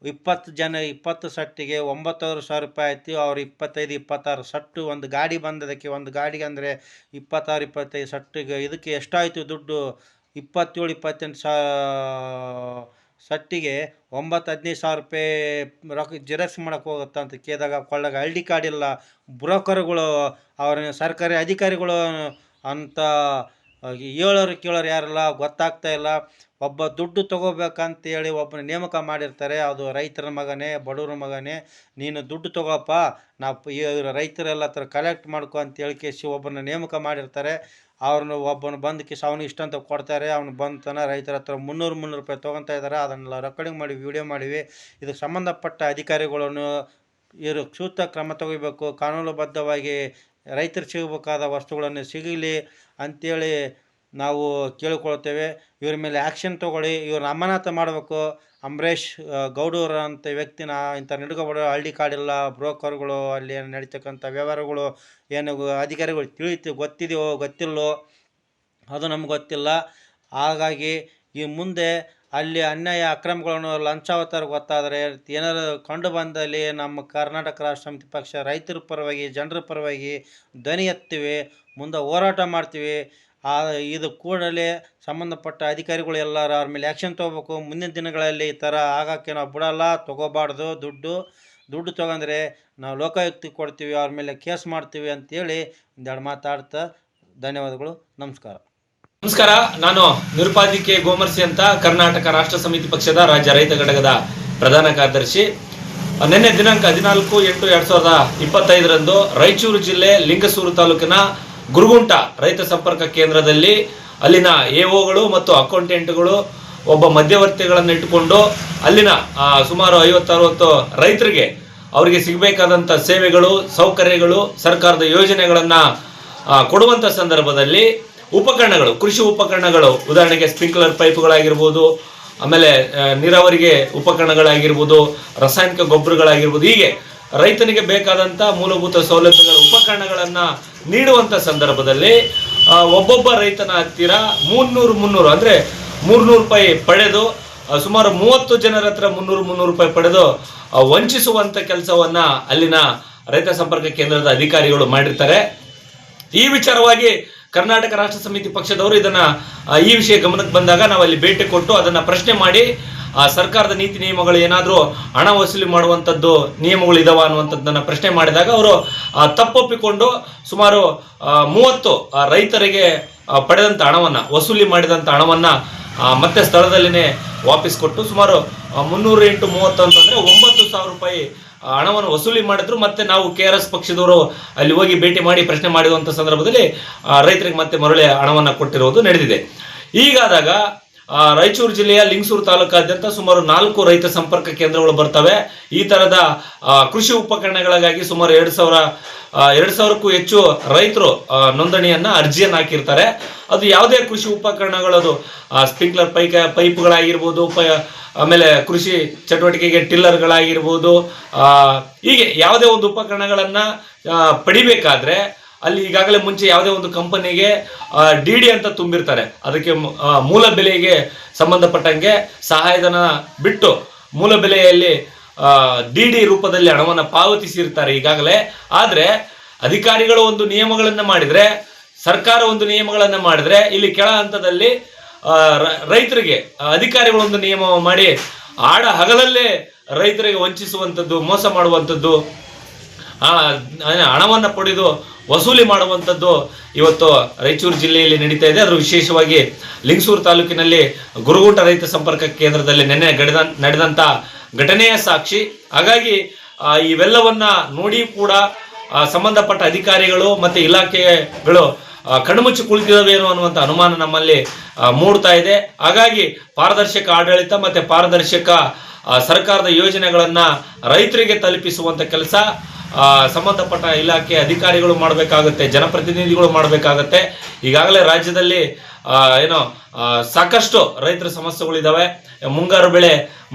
20 ಸಟ್ಟಿಗೆ 9,000 ರೂಪಾಯಿ ಆಯಿತು. ಅವ್ರು 25-26 ಸಟ್ಟು ಒಂದು ಗಾಡಿ ಬಂದದಕ್ಕೆ, ಒಂದು ಗಾಡಿಗೆ ಅಂದರೆ 26-25 ಸಟ್ಟಿಗೆ ಇದಕ್ಕೆ ಎಷ್ಟಾಯಿತು ದುಡ್ಡು? 27-28 ಸಟ್ಟಿಗೆ 9,000-15,000 ರೂಪಾಯಿ ರೊಕ್ಕ ಜೆರಾಕ್ಸ್ ಮಾಡೋಕ್ಕೆ ಹೋಗುತ್ತಾ ಅಂತ ಕೇಳಿದಾಗ ಕೊಳ್ಳಾಗ ID ಕಾರ್ಡ್ ಇಲ್ಲ. ಬ್ರೋಕರ್ಗಳು ಅವ್ರ ಸರ್ಕಾರಿ ಅಧಿಕಾರಿಗಳು ಅಂತ ಹೇಳೋರು ಕೇಳೋರು ಯಾರಿಲ್ಲ, ಗೊತ್ತಾಗ್ತಾ ಇಲ್ಲ. ಒಬ್ಬ ದುಡ್ಡು ತೊಗೋಬೇಕಂತೇಳಿ ಒಬ್ಬನ ನೇಮಕ ಮಾಡಿರ್ತಾರೆ, ಅದು ರೈತರ ಮಗನೇ, ಬಡವ್ರ ಮಗನೇ, ನೀನು ದುಡ್ಡು ತೊಗೋಪ್ಪ, ನಾವು ರೈತರೆಲ್ಲ ಹತ್ರ ಕಲೆಕ್ಟ್ ಮಾಡ್ಕೊ ಅಂತೇಳಿ ಕೇಸಿ ಒಬ್ಬನ ನೇಮಕ ಮಾಡಿರ್ತಾರೆ. ಅವ್ರನ್ನ ಒಬ್ಬನು ಬಂದು ಅವನು ಇಷ್ಟಂತ ಕೊಡ್ತಾರೆ. ಅವ್ನು ಬಂತನ ರೈತರ ಹತ್ರ 300 ರೂಪಾಯಿ ತೊಗೊತಾ ಇದ್ದಾರೆ. ಅದನ್ನೆಲ್ಲ ರೆಕಾರ್ಡಿಂಗ್ ಮಾಡಿ ವಿಡಿಯೋ ಮಾಡಿವಿ. ಇದಕ್ಕೆ ಸಂಬಂಧಪಟ್ಟ ಅಧಿಕಾರಿಗಳನ್ನು ಇವರು ಸೂಕ್ತ ಕ್ರಮ ತಗೋಬೇಕು. ಕಾನೂನುಬದ್ಧವಾಗಿ ರೈತರಿಗೆ ಸಿಗಬೇಕಾದ ವಸ್ತುಗಳನ್ನು ಸಿಗಲಿ ಅಂಥೇಳಿ ನಾವು ಕೇಳಿಕೊಳ್ತೇವೆ. ಇವ್ರ ಮೇಲೆ ಆ್ಯಕ್ಷನ್ ತೊಗೊಳ್ಳಿ, ಇವ್ರನ್ನ ಅಮಾನತು ಮಾಡಬೇಕು. ಅಂಬರೀಷ್ ಗೌಡೂರು ಅಂತ ವ್ಯಕ್ತಿನ ಇಂಥ ನಡ್ಕೊಬೇಡ. ID ಕಾರ್ಡ್ ಇಲ್ಲ, ಬ್ರೋಕರ್ಗಳು ಅಲ್ಲಿ ನಡೀತಕ್ಕಂಥ ವ್ಯವಹಾರಗಳು ಏನು ಅಧಿಕಾರಿಗಳು ಗೊತ್ತಿದೆಯೋ ಗೊತ್ತಿಲ್ಲೋ ಅದು ನಮ್ಗೆ ಗೊತ್ತಿಲ್ಲ. ಹಾಗಾಗಿ ಈ ಮುಂದೆ ಅಲ್ಲಿ ಅನ್ಯಾಯ ಅಕ್ರಮಗಳನ್ನು ಲಂಚಾವತಾರ ಗೊತ್ತಾದರೆ ಏನಾರು ಕಂಡು ಬಂದಲ್ಲಿ ನಮ್ಮ ಕರ್ನಾಟಕ ರಾಷ್ಟ್ರ ಸಮಿತಿ ಪಕ್ಷ ರೈತರ ಪರವಾಗಿ ಜನರ ಪರವಾಗಿ ಧ್ವನಿ ಎತ್ತೀವಿ, ಮುಂದೆ ಹೋರಾಟ ಮಾಡ್ತೀವಿ. ಇದು ಕೂಡಲೇ ಸಂಬಂಧಪಟ್ಟ ಅಧಿಕಾರಿಗಳು ಎಲ್ಲರೂ ಅವ್ರ ಮೇಲೆ ಆ್ಯಕ್ಷನ್ ತೊಗೋಬೇಕು. ಮುಂದಿನ ದಿನಗಳಲ್ಲಿ ಈ ಥರ ಆಗೋಕ್ಕೆ ನಾವು ಬಿಡಲ್ಲ, ತೊಗೋಬಾರ್ದು. ದುಡ್ಡು ತೊಗೊಂಡ್ರೆ ನಾವು ಲೋಕಾಯುಕ್ತಕ್ಕೆ ಕೊಡ್ತೀವಿ, ಅವ್ರ ಮೇಲೆ ಕೇಸ್ ಮಾಡ್ತೀವಿ ಅಂತೇಳಿ ಒಂದೆರಡು ಮಾತಾಡ್ತಾ ಧನ್ಯವಾದಗಳು. ನಮಸ್ಕಾರ. ನಾನು ನಿರುಪಾಧಿಕೆ ಗೋಮರ್ಸಿ ಅಂತ ಕರ್ನಾಟಕ ರಾಷ್ಟ್ರ ಸಮಿತಿ ಪಕ್ಷದ ರಾಜ್ಯ ರೈತ ಘಟಕದ ಪ್ರಧಾನ ಕಾರ್ಯದರ್ಶಿ. ನಿನ್ನೆ ದಿನಾಂಕ 14/8/2025 ರಾಯಚೂರು ಜಿಲ್ಲೆ ಲಿಂಗಸೂರು ತಾಲೂಕಿನ ಗುರುಗುಂಟ ರೈತ ಸಂಪರ್ಕ ಕೇಂದ್ರದಲ್ಲಿ ಅಲ್ಲಿನ AOಗಳು ಮತ್ತು ಅಕೌಂಟೆಂಟ್ಗಳು ಒಬ್ಬ ಮಧ್ಯವರ್ತಿಗಳನ್ನು ಇಟ್ಟುಕೊಂಡು ಅಲ್ಲಿನ ಸುಮಾರು 50-60 ರೈತರಿಗೆ ಅವರಿಗೆ ಸಿಗಬೇಕಾದಂಥ ಸೇವೆಗಳು ಸೌಕರ್ಯಗಳು ಸರ್ಕಾರದ ಯೋಜನೆಗಳನ್ನು ಕೊಡುವಂಥ ಸಂದರ್ಭದಲ್ಲಿ ಉಪಕರಣಗಳು, ಕೃಷಿ ಉಪಕರಣಗಳು, ಉದಾಹರಣೆಗೆ ಸ್ಪ್ರಿಂಕ್ಲರ್ ಪೈಪ್ಗಳಾಗಿರ್ಬೋದು, ಆಮೇಲೆ ನೀರಾವರಿಗೆ ಉಪಕರಣಗಳಾಗಿರ್ಬೋದು, ರಾಸಾಯನಿಕ ಗೊಬ್ಬರಗಳಾಗಿರ್ಬೋದು, ಹೀಗೆ ರೈತನಿಗೆ ಬೇಕಾದಂಥ ಮೂಲಭೂತ ಸೌಲಭ್ಯಗಳ ಉಪಕರಣಗಳನ್ನು ನೀಡುವಂಥ ಸಂದರ್ಭದಲ್ಲಿ ಒಬ್ಬೊಬ್ಬ ರೈತನ ಹತ್ತಿರ 300 ಅಂದರೆ 300 ರೂಪಾಯಿ ಪಡೆದು ಸುಮಾರು 30 ಜನರ ಹತ್ರ 300 ರೂಪಾಯಿ ಪಡೆದು ವಂಚಿಸುವಂಥ ಕೆಲಸವನ್ನು ಅಲ್ಲಿನ ರೈತ ಸಂಪರ್ಕ ಕೇಂದ್ರದ ಅಧಿಕಾರಿಗಳು ಮಾಡಿರ್ತಾರೆ. ಈ ವಿಚಾರವಾಗಿ ಕರ್ನಾಟಕ ರಾಷ್ಟ್ರ ಸಮಿತಿ ಪಕ್ಷದವರು ಈ ವಿಷಯ ಗಮನಕ್ಕೆ ಬಂದಾಗ ನಾವು ಅಲ್ಲಿ ಭೇಟಿ ಕೊಟ್ಟು ಅದನ್ನು ಪ್ರಶ್ನೆ ಮಾಡಿ ಸರ್ಕಾರದ ನೀತಿ ನಿಯಮಗಳು ಏನಾದರೂ ಹಣ ವಸೂಲಿ ಮಾಡುವಂಥದ್ದು ನಿಯಮಗಳು ಇದಾವ ಅನ್ನುವಂಥದ್ದನ್ನು ಪ್ರಶ್ನೆ ಮಾಡಿದಾಗ ಅವರು ತಪ್ಪೊಪ್ಪಿಕೊಂಡು ಸುಮಾರು 30 ರೈತರಿಗೆ ಪಡೆದಂಥ ಹಣವನ್ನು, ವಸೂಲಿ ಮಾಡಿದಂಥ ಹಣವನ್ನು ಮತ್ತೆ ಸ್ಥಳದಲ್ಲಿನೇ ವಾಪಸ್ ಕೊಟ್ಟು ಸುಮಾರು 300 × 30 ಅಂತಂದರೆ 9,000 ರೂಪಾಯಿ ಹಣವನ್ನು ವಸೂಲಿ ಮಾಡಿದ್ರು. ಮತ್ತೆ ನಾವು KRS ಪಕ್ಷದವರು ಅಲ್ಲಿ ಹೋಗಿ ಭೇಟಿ ಮಾಡಿ ಪ್ರಶ್ನೆ ಮಾಡಿರುವಂಥ ಸಂದರ್ಭದಲ್ಲಿ ರೈತರಿಗೆ ಮತ್ತೆ ಮರಳಿ ಹಣವನ್ನು ಕೊಟ್ಟಿರುವುದು ನಡೆದಿದೆ. ಹೀಗಾದಾಗ ರಾಯಚೂರು ಜಿಲ್ಲೆಯ ಲಿಂಗಸೂರು ತಾಲೂಕಾದ್ಯಂತ ಸುಮಾರು 4 ರೈತ ಸಂಪರ್ಕ ಕೇಂದ್ರಗಳು ಬರ್ತವೆ. ಈ ತರದ ಕೃಷಿ ಉಪಕರಣಗಳಿಗಾಗಿ ಸುಮಾರು 2,000ಕ್ಕೂ ಹೆಚ್ಚು ರೈತರು ನೋಂದಣಿಯನ್ನ ಅರ್ಜಿಯನ್ನು ಹಾಕಿರ್ತಾರೆ. ಅದು ಯಾವುದೇ ಕೃಷಿ ಉಪಕರಣಗಳದು ಸ್ಪ್ರಿಂಕ್ಲರ್ ಪೈಪ್ಗಳಾಗಿರ್ಬೋದು, ಆಮೇಲೆ ಕೃಷಿ ಚಟುವಟಿಕೆಗೆ ಟಿಲ್ಲರ್ಗಳಾಗಿರ್ಬೋದು, ಹೀಗೆ ಯಾವುದೇ ಒಂದು ಉಪಕರಣಗಳನ್ನ ಪಡಿಬೇಕಾದ್ರೆ ಅಲ್ಲಿ ಈಗಾಗಲೇ ಮುಂಚೆ ಯಾವುದೇ ಒಂದು ಕಂಪನಿಗೆ DD ಅಂತ ತುಂಬಿರ್ತಾರೆ. ಅದಕ್ಕೆ ಮೂಲ ಬೆಲೆಗೆ ಸಂಬಂಧಪಟ್ಟಂಗೆ ಸಹಾಯಧನ ಬಿಟ್ಟು ಮೂಲ ಬೆಲೆಯಲ್ಲಿ DD ರೂಪದಲ್ಲಿ ಹಣವನ್ನು ಪಾವತಿಸಿರ್ತಾರೆ ಈಗಾಗಲೇ. ಆದರೆ ಅಧಿಕಾರಿಗಳು ಒಂದು ನಿಯಮಗಳನ್ನ ಮಾಡಿದ್ರೆ, ಸರ್ಕಾರ ಒಂದು ನಿಯಮಗಳನ್ನ ಮಾಡಿದ್ರೆ, ಇಲ್ಲಿ ಕೆಳ ಹಂತದಲ್ಲಿ ರೈತರಿಗೆ ಅಧಿಕಾರಿಗಳೊಂದು ನಿಯಮ ಮಾಡಿ ಹಗಲಲ್ಲೇ ರೈತರಿಗೆ ವಂಚಿಸುವಂಥದ್ದು, ಮೋಸ ಮಾಡುವಂಥದ್ದು, ಹಣವನ್ನು ಪಡೆದು ವಸೂಲಿ ಮಾಡುವಂಥದ್ದು ಇವತ್ತು ರಾಯಚೂರು ಜಿಲ್ಲೆಯಲ್ಲಿ ನಡೀತಾ ಇದೆ. ಅದರ ವಿಶೇಷವಾಗಿ ಲಿಂಗಸೂರು ತಾಲೂಕಿನಲ್ಲಿ ಗುರುಗುಂಟ ರೈತ ಸಂಪರ್ಕ ಕೇಂದ್ರದಲ್ಲಿ ನಿನ್ನೆ ನಡೆದಂಥ ಘಟನೆಯ ಸಾಕ್ಷಿ. ಹಾಗಾಗಿ ಇವೆಲ್ಲವನ್ನ ನೋಡಿ ಕೂಡ ಸಂಬಂಧಪಟ್ಟ ಅಧಿಕಾರಿಗಳು ಮತ್ತು ಇಲಾಖೆಗಳು ಕಣ್ಮುಚ್ಚಿ ಕುಳಿತಿದವೇನೋ ಅನ್ನುವಂಥ ಅನುಮಾನ ನಮ್ಮಲ್ಲಿ ಮೂಡ್ತಾ ಇದೆ. ಹಾಗಾಗಿ ಪಾರದರ್ಶಕ ಆಡಳಿತ ಮತ್ತು ಪಾರದರ್ಶಕ ಸರ್ಕಾರದ ಯೋಜನೆಗಳನ್ನ ರೈತರಿಗೆ ತಲುಪಿಸುವಂಥ ಕೆಲಸ ಸಂಬಂಧಪಟ್ಟ ಇಲಾಖೆ ಅಧಿಕಾರಿಗಳು ಮಾಡಬೇಕಾಗುತ್ತೆ, ಜನಪ್ರತಿನಿಧಿಗಳು ಮಾಡಬೇಕಾಗತ್ತೆ. ಈಗಾಗಲೇ ರಾಜ್ಯದಲ್ಲಿ ಸಾಕಷ್ಟು ರೈತರ ಸಮಸ್ಯೆಗಳಿದ್ದಾವೆ.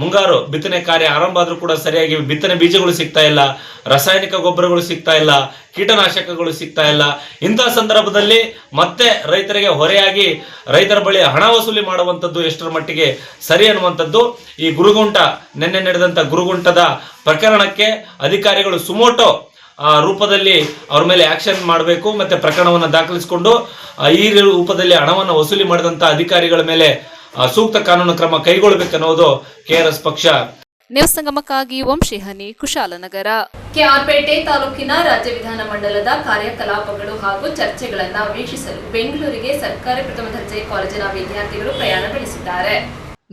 ಮುಂಗಾರು ಬಿತ್ತನೆ ಕಾರ್ಯ ಆರಂಭ ಆದ್ರೂ ಕೂಡ ಸರಿಯಾಗಿ ಬಿತ್ತನೆ ಬೀಜಗಳು ಸಿಗ್ತಾ ಇಲ್ಲ, ರಾಸಾಯನಿಕ ಗೊಬ್ಬರಗಳು ಸಿಗ್ತಾ ಇಲ್ಲ, ಕೀಟನಾಶಕಗಳು ಸಿಗ್ತಾ ಇಲ್ಲ. ಇಂತಹ ಸಂದರ್ಭದಲ್ಲಿ ಮತ್ತೆ ರೈತರಿಗೆ ಹೊರೆಯಾಗಿ ರೈತರ ಬಳಿ ಹಣ ವಸೂಲಿ ಮಾಡುವಂಥದ್ದು ಎಷ್ಟರ ಮಟ್ಟಿಗೆ ಸರಿ ಅನ್ನುವಂಥದ್ದು ಈ ನಿನ್ನೆ ನಡೆದಂಥ ಗುರುಗುಂಟದ ಪ್ರಕರಣಕ್ಕೆ ಅಧಿಕಾರಿಗಳು ಸುಮೋಟೋ ರೂಪದಲ್ಲಿ ಅವ್ರ ಮೇಲೆ ಆಕ್ಷನ್ ಮಾಡಬೇಕು, ಮತ್ತೆ ಪ್ರಕರಣವನ್ನು ದಾಖಲಿಸಿಕೊಂಡು ಈ ರೂಪದಲ್ಲಿ ಹಣವನ್ನು ವಸೂಲಿ ಮಾಡಿದಂಥ ಅಧಿಕಾರಿಗಳ ಮೇಲೆ ಸೂಕ್ತ ಕಾನೂನು ಕ್ರಮ ಕೈಗೊಳ್ಳಬೇಕನ್ನೋದು KRS ಪಕ್ಷ. ನ್ಯೂಸ್ ಸಂಗಮಕ್ಕಾಗಿ ವಂಶಿಹನಿ, ಕುಶಾಲನಗರ. KRಪೇಟೆ ತಾಲೂಕಿನ ರಾಜ್ಯ ವಿಧಾನಮಂಡಲದ ಕಾರ್ಯಕಲಾಪಗಳು ಹಾಗೂ ಚರ್ಚೆಗಳನ್ನು ವೀಕ್ಷಿಸಲು ಬೆಂಗಳೂರಿಗೆ ಸರ್ಕಾರಿ ಪ್ರಥಮ ದರ್ಜೆ ಕಾಲೇಜಿನ ವಿದ್ಯಾರ್ಥಿಗಳು ಪ್ರಯಾಣ ಬೆಳೆಸಿದ್ದಾರೆ.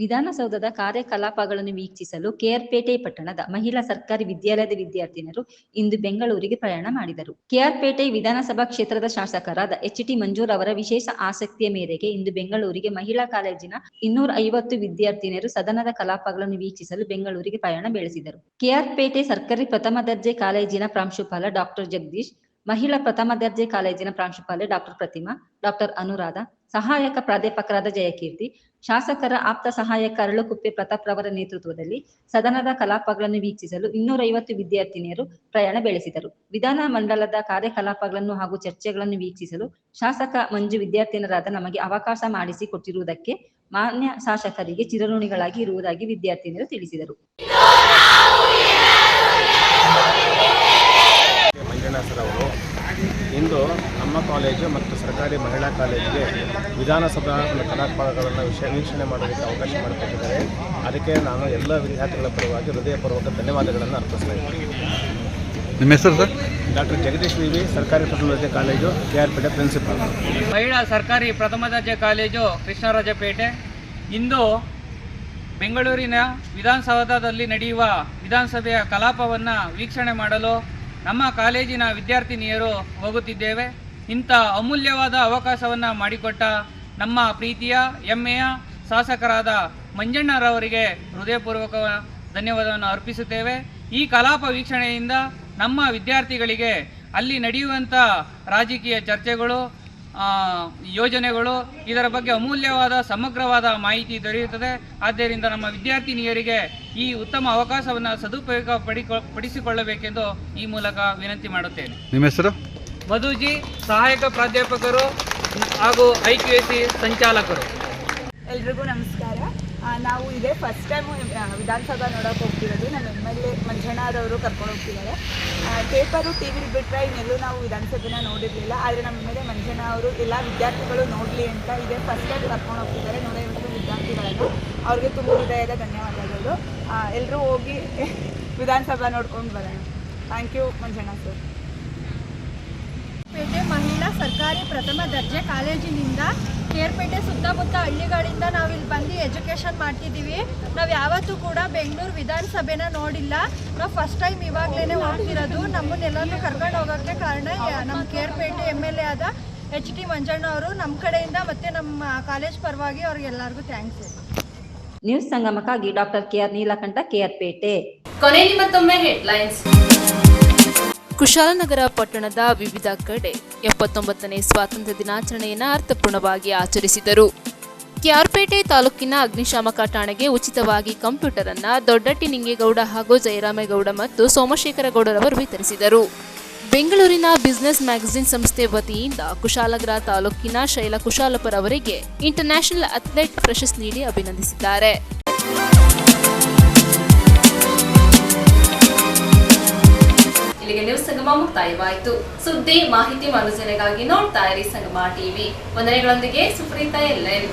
ವಿಧಾನಸೌಧದ ಕಾರ್ಯಕಲಾಪಗಳನ್ನು ವೀಕ್ಷಿಸಲು KRಪೇಟೆ ಪಟ್ಟಣದ ಮಹಿಳಾ ಸರ್ಕಾರಿ ವಿದ್ಯಾಲಯದ ವಿದ್ಯಾರ್ಥಿನಿಯರು ಇಂದು ಬೆಂಗಳೂರಿಗೆ ಪ್ರಯಾಣ ಮಾಡಿದರು. KRಪೇಟೆ ವಿಧಾನಸಭಾ ಕ್ಷೇತ್ರದ ಶಾಸಕರಾದ HT ಮಂಜೂರ್ ಅವರ ವಿಶೇಷ ಆಸಕ್ತಿಯ ಮೇರೆಗೆ ಇಂದು ಬೆಂಗಳೂರಿಗೆ ಮಹಿಳಾ ಕಾಲೇಜಿನ 250 ವಿದ್ಯಾರ್ಥಿನಿಯರು ಸದನದ ಕಲಾಪಗಳನ್ನು ವೀಕ್ಷಿಸಲು ಬೆಂಗಳೂರಿಗೆ ಪ್ರಯಾಣ ಬೆಳೆಸಿದರು. KRಪೇಟೆ ಸರ್ಕಾರಿ ಪ್ರಥಮ ದರ್ಜೆ ಕಾಲೇಜಿನ ಪ್ರಾಂಶುಪಾಲ ಡಾಕ್ಟರ್ ಜಗದೀಶ್, ಮಹಿಳಾ ಪ್ರಥಮ ದರ್ಜೆ ಕಾಲೇಜಿನ ಪ್ರಾಂಶುಪಾಲೆ ಡಾಕ್ಟರ್ ಪ್ರತಿಮಾ, ಡಾಕ್ಟರ್ ಅನುರಾಧ, ಸಹಾಯಕ ಪ್ರಾಧ್ಯಾಪಕರಾದ ಜಯಕೀರ್ತಿ, ಶಾಸಕರ ಆಪ್ತ ಸಹಾಯಕ ಅರಳುಕುಪ್ಪೆ ಪ್ರತಾಪ್ ರವರ ನೇತೃತ್ವದಲ್ಲಿ ಸದನದ ಕಲಾಪಗಳನ್ನು ವೀಕ್ಷಿಸಲು 250 ವಿದ್ಯಾರ್ಥಿನಿಯರು ಪ್ರಯಾಣ ಬೆಳೆಸಿದರು. ವಿಧಾನ ಮಂಡಲದ ಕಾರ್ಯಕಲಾಪಗಳನ್ನು ಹಾಗೂ ಚರ್ಚೆಗಳನ್ನು ವೀಕ್ಷಿಸಲು ಶಾಸಕ ಮಂಜು ವಿದ್ಯಾರ್ಥಿನಿಯರಾದ ನಮಗೆ ಅವಕಾಶ ಮಾಡಿಸಿಕೊಟ್ಟಿರುವುದಕ್ಕೆ ಮಾನ್ಯ ಶಾಸಕರಿಗೆ ಚಿರಋಣಿಗಳಾಗಿ ಇರುವುದಾಗಿ ವಿದ್ಯಾರ್ಥಿನಿಯರು ತಿಳಿಸಿದರು. ಮಂಜುನಾಥ್ ಅವರು ಇಂದು ನಮ್ಮ ಕಾಲೇಜು ಮತ್ತು ಸರ್ಕಾರಿ ಮಹಿಳಾ ಕಾಲೇಜಿಗೆ ವಿಧಾನಸಭಾ ಕಲಾಪಗಳನ್ನು ವೀಕ್ಷಣೆ ಮಾಡೋದಕ್ಕೆ ಅವಕಾಶ ಮಾಡಿಕೊಟ್ಟಿದ್ದಾರೆ. ಅದಕ್ಕೆ ನಾನು ಎಲ್ಲ ವಿದ್ಯಾರ್ಥಿಗಳ ಪರವಾಗಿ ಹೃದಯಪೂರ್ವಕ ಧನ್ಯವಾದಗಳನ್ನು ಅರ್ಪಿಸ್ತಾ ಇದ್ದೀನಿ. ನಿಮ್ಮ ಹೆಸರು ಸರ್? ಡಾಕ್ಟರ್ ಜಗದೀಶ್ ವಿ, ಸರ್ಕಾರಿ ಪ್ರಥಮ ದರ್ಜೆ ಕಾಲೇಜು KRಪೇಟೆ ಪ್ರಿನ್ಸಿಪಾಲ್. ಮಹಿಳಾ ಸರ್ಕಾರಿ ಪ್ರಥಮ ದರ್ಜೆ ಕಾಲೇಜು ಕೃಷ್ಣರಾಜಪೇಟೆ. ಇಂದು ಬೆಂಗಳೂರಿನ ವಿಧಾನಸೌಧದಲ್ಲಿ ನಡೆಯುವ ವಿಧಾನಸಭೆಯ ಕಲಾಪವನ್ನು ವೀಕ್ಷಣೆ ಮಾಡಲು ನಮ್ಮ ಕಾಲೇಜಿನ ವಿದ್ಯಾರ್ಥಿನಿಯರು ಹೋಗುತ್ತಿದ್ದೇವೆ. ಇಂಥ ಅಮೂಲ್ಯವಾದ ಅವಕಾಶವನ್ನು ಮಾಡಿಕೊಟ್ಟ ನಮ್ಮ ಪ್ರೀತಿಯ ಹೆಮ್ಮೆಯ ಶಾಸಕರಾದ ಮಂಜಣ್ಣರವರಿಗೆ ಹೃದಯಪೂರ್ವಕ ಧನ್ಯವಾದವನ್ನು ಅರ್ಪಿಸುತ್ತೇವೆ. ಈ ಕಲಾಪ ವೀಕ್ಷಣೆಯಿಂದ ನಮ್ಮ ವಿದ್ಯಾರ್ಥಿಗಳಿಗೆ ಅಲ್ಲಿ ನಡೆಯುವಂಥ ರಾಜಕೀಯ ಚರ್ಚೆಗಳು, ಯೋಜನೆಗಳು, ಇದರ ಬಗ್ಗೆ ಅಮೂಲ್ಯವಾದ ಸಮಗ್ರವಾದ ಮಾಹಿತಿ ದೊರೆಯುತ್ತದೆ. ಆದ್ದರಿಂದ ನಮ್ಮ ವಿದ್ಯಾರ್ಥಿನಿಯರಿಗೆ ಈ ಉತ್ತಮ ಅವಕಾಶವನ್ನು ಸದುಪಯೋಗ ಪಡಿಸಿಕೊಳ್ಳಬೇಕೆಂದು ಈ ಮೂಲಕ ವಿನಂತಿ ಮಾಡುತ್ತೇನೆ. ನಿಮ್ಮ ಹೆಸರು? ಮಧುಜಿ, ಸಹಾಯಕ ಪ್ರಾಧ್ಯಾಪಕರು ಹಾಗೂ IQAC ಸಂಚಾಲಕರು. ಎಲ್ರಿಗೂ ನಮಸ್ಕಾರ. ನಾವು ಇದೇ ಫಸ್ಟ್ ಟೈಮು ವಿಧಾನಸಭಾ ನೋಡೋಕೆ ಹೋಗ್ತಿರೋದು. ನಮ್ಮ MLA ಮಂಜಣ್ಣರವರು ಕರ್ಕೊಂಡು ಹೋಗ್ತಿದ್ದಾರೆ. ಪೇಪರು TV ಬಿಟ್ಟರೆ ಇನ್ನೆಲ್ಲೂ ನಾವು ವಿಧಾನಸಭೆನ ನೋಡಿರಲಿಲ್ಲ. ಆದರೆ ನಮ್ಮ ಮೇಲೆ ಮಂಜಣ್ಣ ಅವರು ಎಲ್ಲ ವಿದ್ಯಾರ್ಥಿಗಳು ನೋಡಲಿ ಅಂತ ಇದೇ ಫಸ್ಟ್ ಟೈಮ್ ಕರ್ಕೊಂಡು ಹೋಗ್ತಿದ್ದಾರೆ. 150 ವಿದ್ಯಾರ್ಥಿಗಳನ್ನು. ಅವ್ರಿಗೆ ತುಂಬ ಹೃದಯದ ಧನ್ಯವಾದಗಳು. ಎಲ್ಲರೂ ಹೋಗಿ ವಿಧಾನಸಭಾ ನೋಡ್ಕೊಂಡು ಬರೋಣ. Thank you Manjanna sir. ಪೇಟೆ ಮಹಿಳಾ ಸರ್ಕಾರಿ ಪ್ರಥಮ ದರ್ಜೆ ಕಾಲೇಜಿನಿಂದ ಕೇರ್ಪೇಟೆ ಸುತ್ತಮುತ್ತ ಹಳ್ಳಿಗಳಿಂದ ನಾವಿಲ್ಲಿ ಬಂದು ಎಜುಕೇಷನ್ ಮಾಡ್ತಿದ್ದೀವಿ. ನಾವು ಯಾವತ್ತೂ ಕೂಡ ಬೆಂಗಳೂರು ವಿಧಾನಸಭೆನ ನೋಡಿಲ್ಲ. ನಾವು ಫಸ್ಟ್ ಟೈಮ್ ಇವಾಗಲೇ ಹೋಗ್ತಿರೋದು. ನಮ್ಮನ್ನೆಲ್ಲರೂ ಕರ್ಕೊಂಡು ಹೋಗೋಕ್ಕೆ ಕಾರಣ ನಮ್ಮ ಕೇರ್ಪೇಟೆ MLA ಆದ HT ಮಂಜಣ್ಣ ಅವರು. ನಮ್ಮ ಕಡೆಯಿಂದ ಮತ್ತು ನಮ್ಮ ಕಾಲೇಜ್ ಪರವಾಗಿ ಅವ್ರಿಗೆಲ್ಲರಿಗೂ ಥ್ಯಾಂಕ್ಸ್. ನ್ಯೂಸ್ ಸಂಗಮಕ್ಕಾಗಿ ಡಾಕ್ಟರ್ KR ನೀಲಕಂಠ, ಕೇರ್ಪೇಟೆ. ಕೊನೆಯಲ್ಲಿ ಮತ್ತೊಮ್ಮೆ ಹೆಡ್ಲೈನ್ಸ್. ಕುಶಾಲನಗರ ಪಟ್ಟಣದ ವಿವಿಧ ಕಡೆ 79ನೇ ಸ್ವಾತಂತ್ರ್ಯ ದಿನಾಚರಣೆಯನ್ನು ಅರ್ಥಪೂರ್ಣವಾಗಿ ಆಚರಿಸಿದರು. ಕ್ಯಾರ್ಪೇಟೆ ತಾಲೂಕಿನ ಅಗ್ನಿಶಾಮಕ ಠಾಣೆಗೆ ಉಚಿತವಾಗಿ ಕಂಪ್ಯೂಟರ್ ಅನ್ನು ದೊಡ್ಡಟ್ಟಿ ನಿಂಗೇಗೌಡ ಹಾಗೂ ಜಯರಾಮೇಗೌಡ ಮತ್ತು ಸೋಮಶೇಖರಗೌಡರವರು ವಿತರಿಸಿದರು. ಬೆಂಗಳೂರಿನ ಬಿಸಿನೆಸ್ ಮ್ಯಾಗಜಿನ್ ಸಂಸ್ಥೆ ವತಿಯಿಂದ ಕುಶಾಲನಗರ ತಾಲೂಕಿನ ಶೈಲಾ ಕುಶಾಲಪುರ ಅವರಿಗೆ ಇಂಟರ್ನ್ಯಾಷನಲ್ ಅಥ್ಲೆಟ್ ಪ್ರಶಸ್ತಿ ನೀಡಿ ಅಭಿನಂದಿಸಿದ್ದಾರೆ. ಇಲ್ಲಿಗೆ ನ್ಯೂಸ್ ಸಂಗಮ ಮುಕ್ತಾಯವಾಯಿತು. ಸುದ್ದಿ, ಮಾಹಿತಿ, ಮನೋರಂಜನೆಗಾಗಿ ನೋಡ್ತಾ ಇರಿ ಸಂಗಮ ಟಿವಿ. ವಂದನೆಗಳೊಂದಿಗೆ ಸುಪ್ರೀತಾ LN.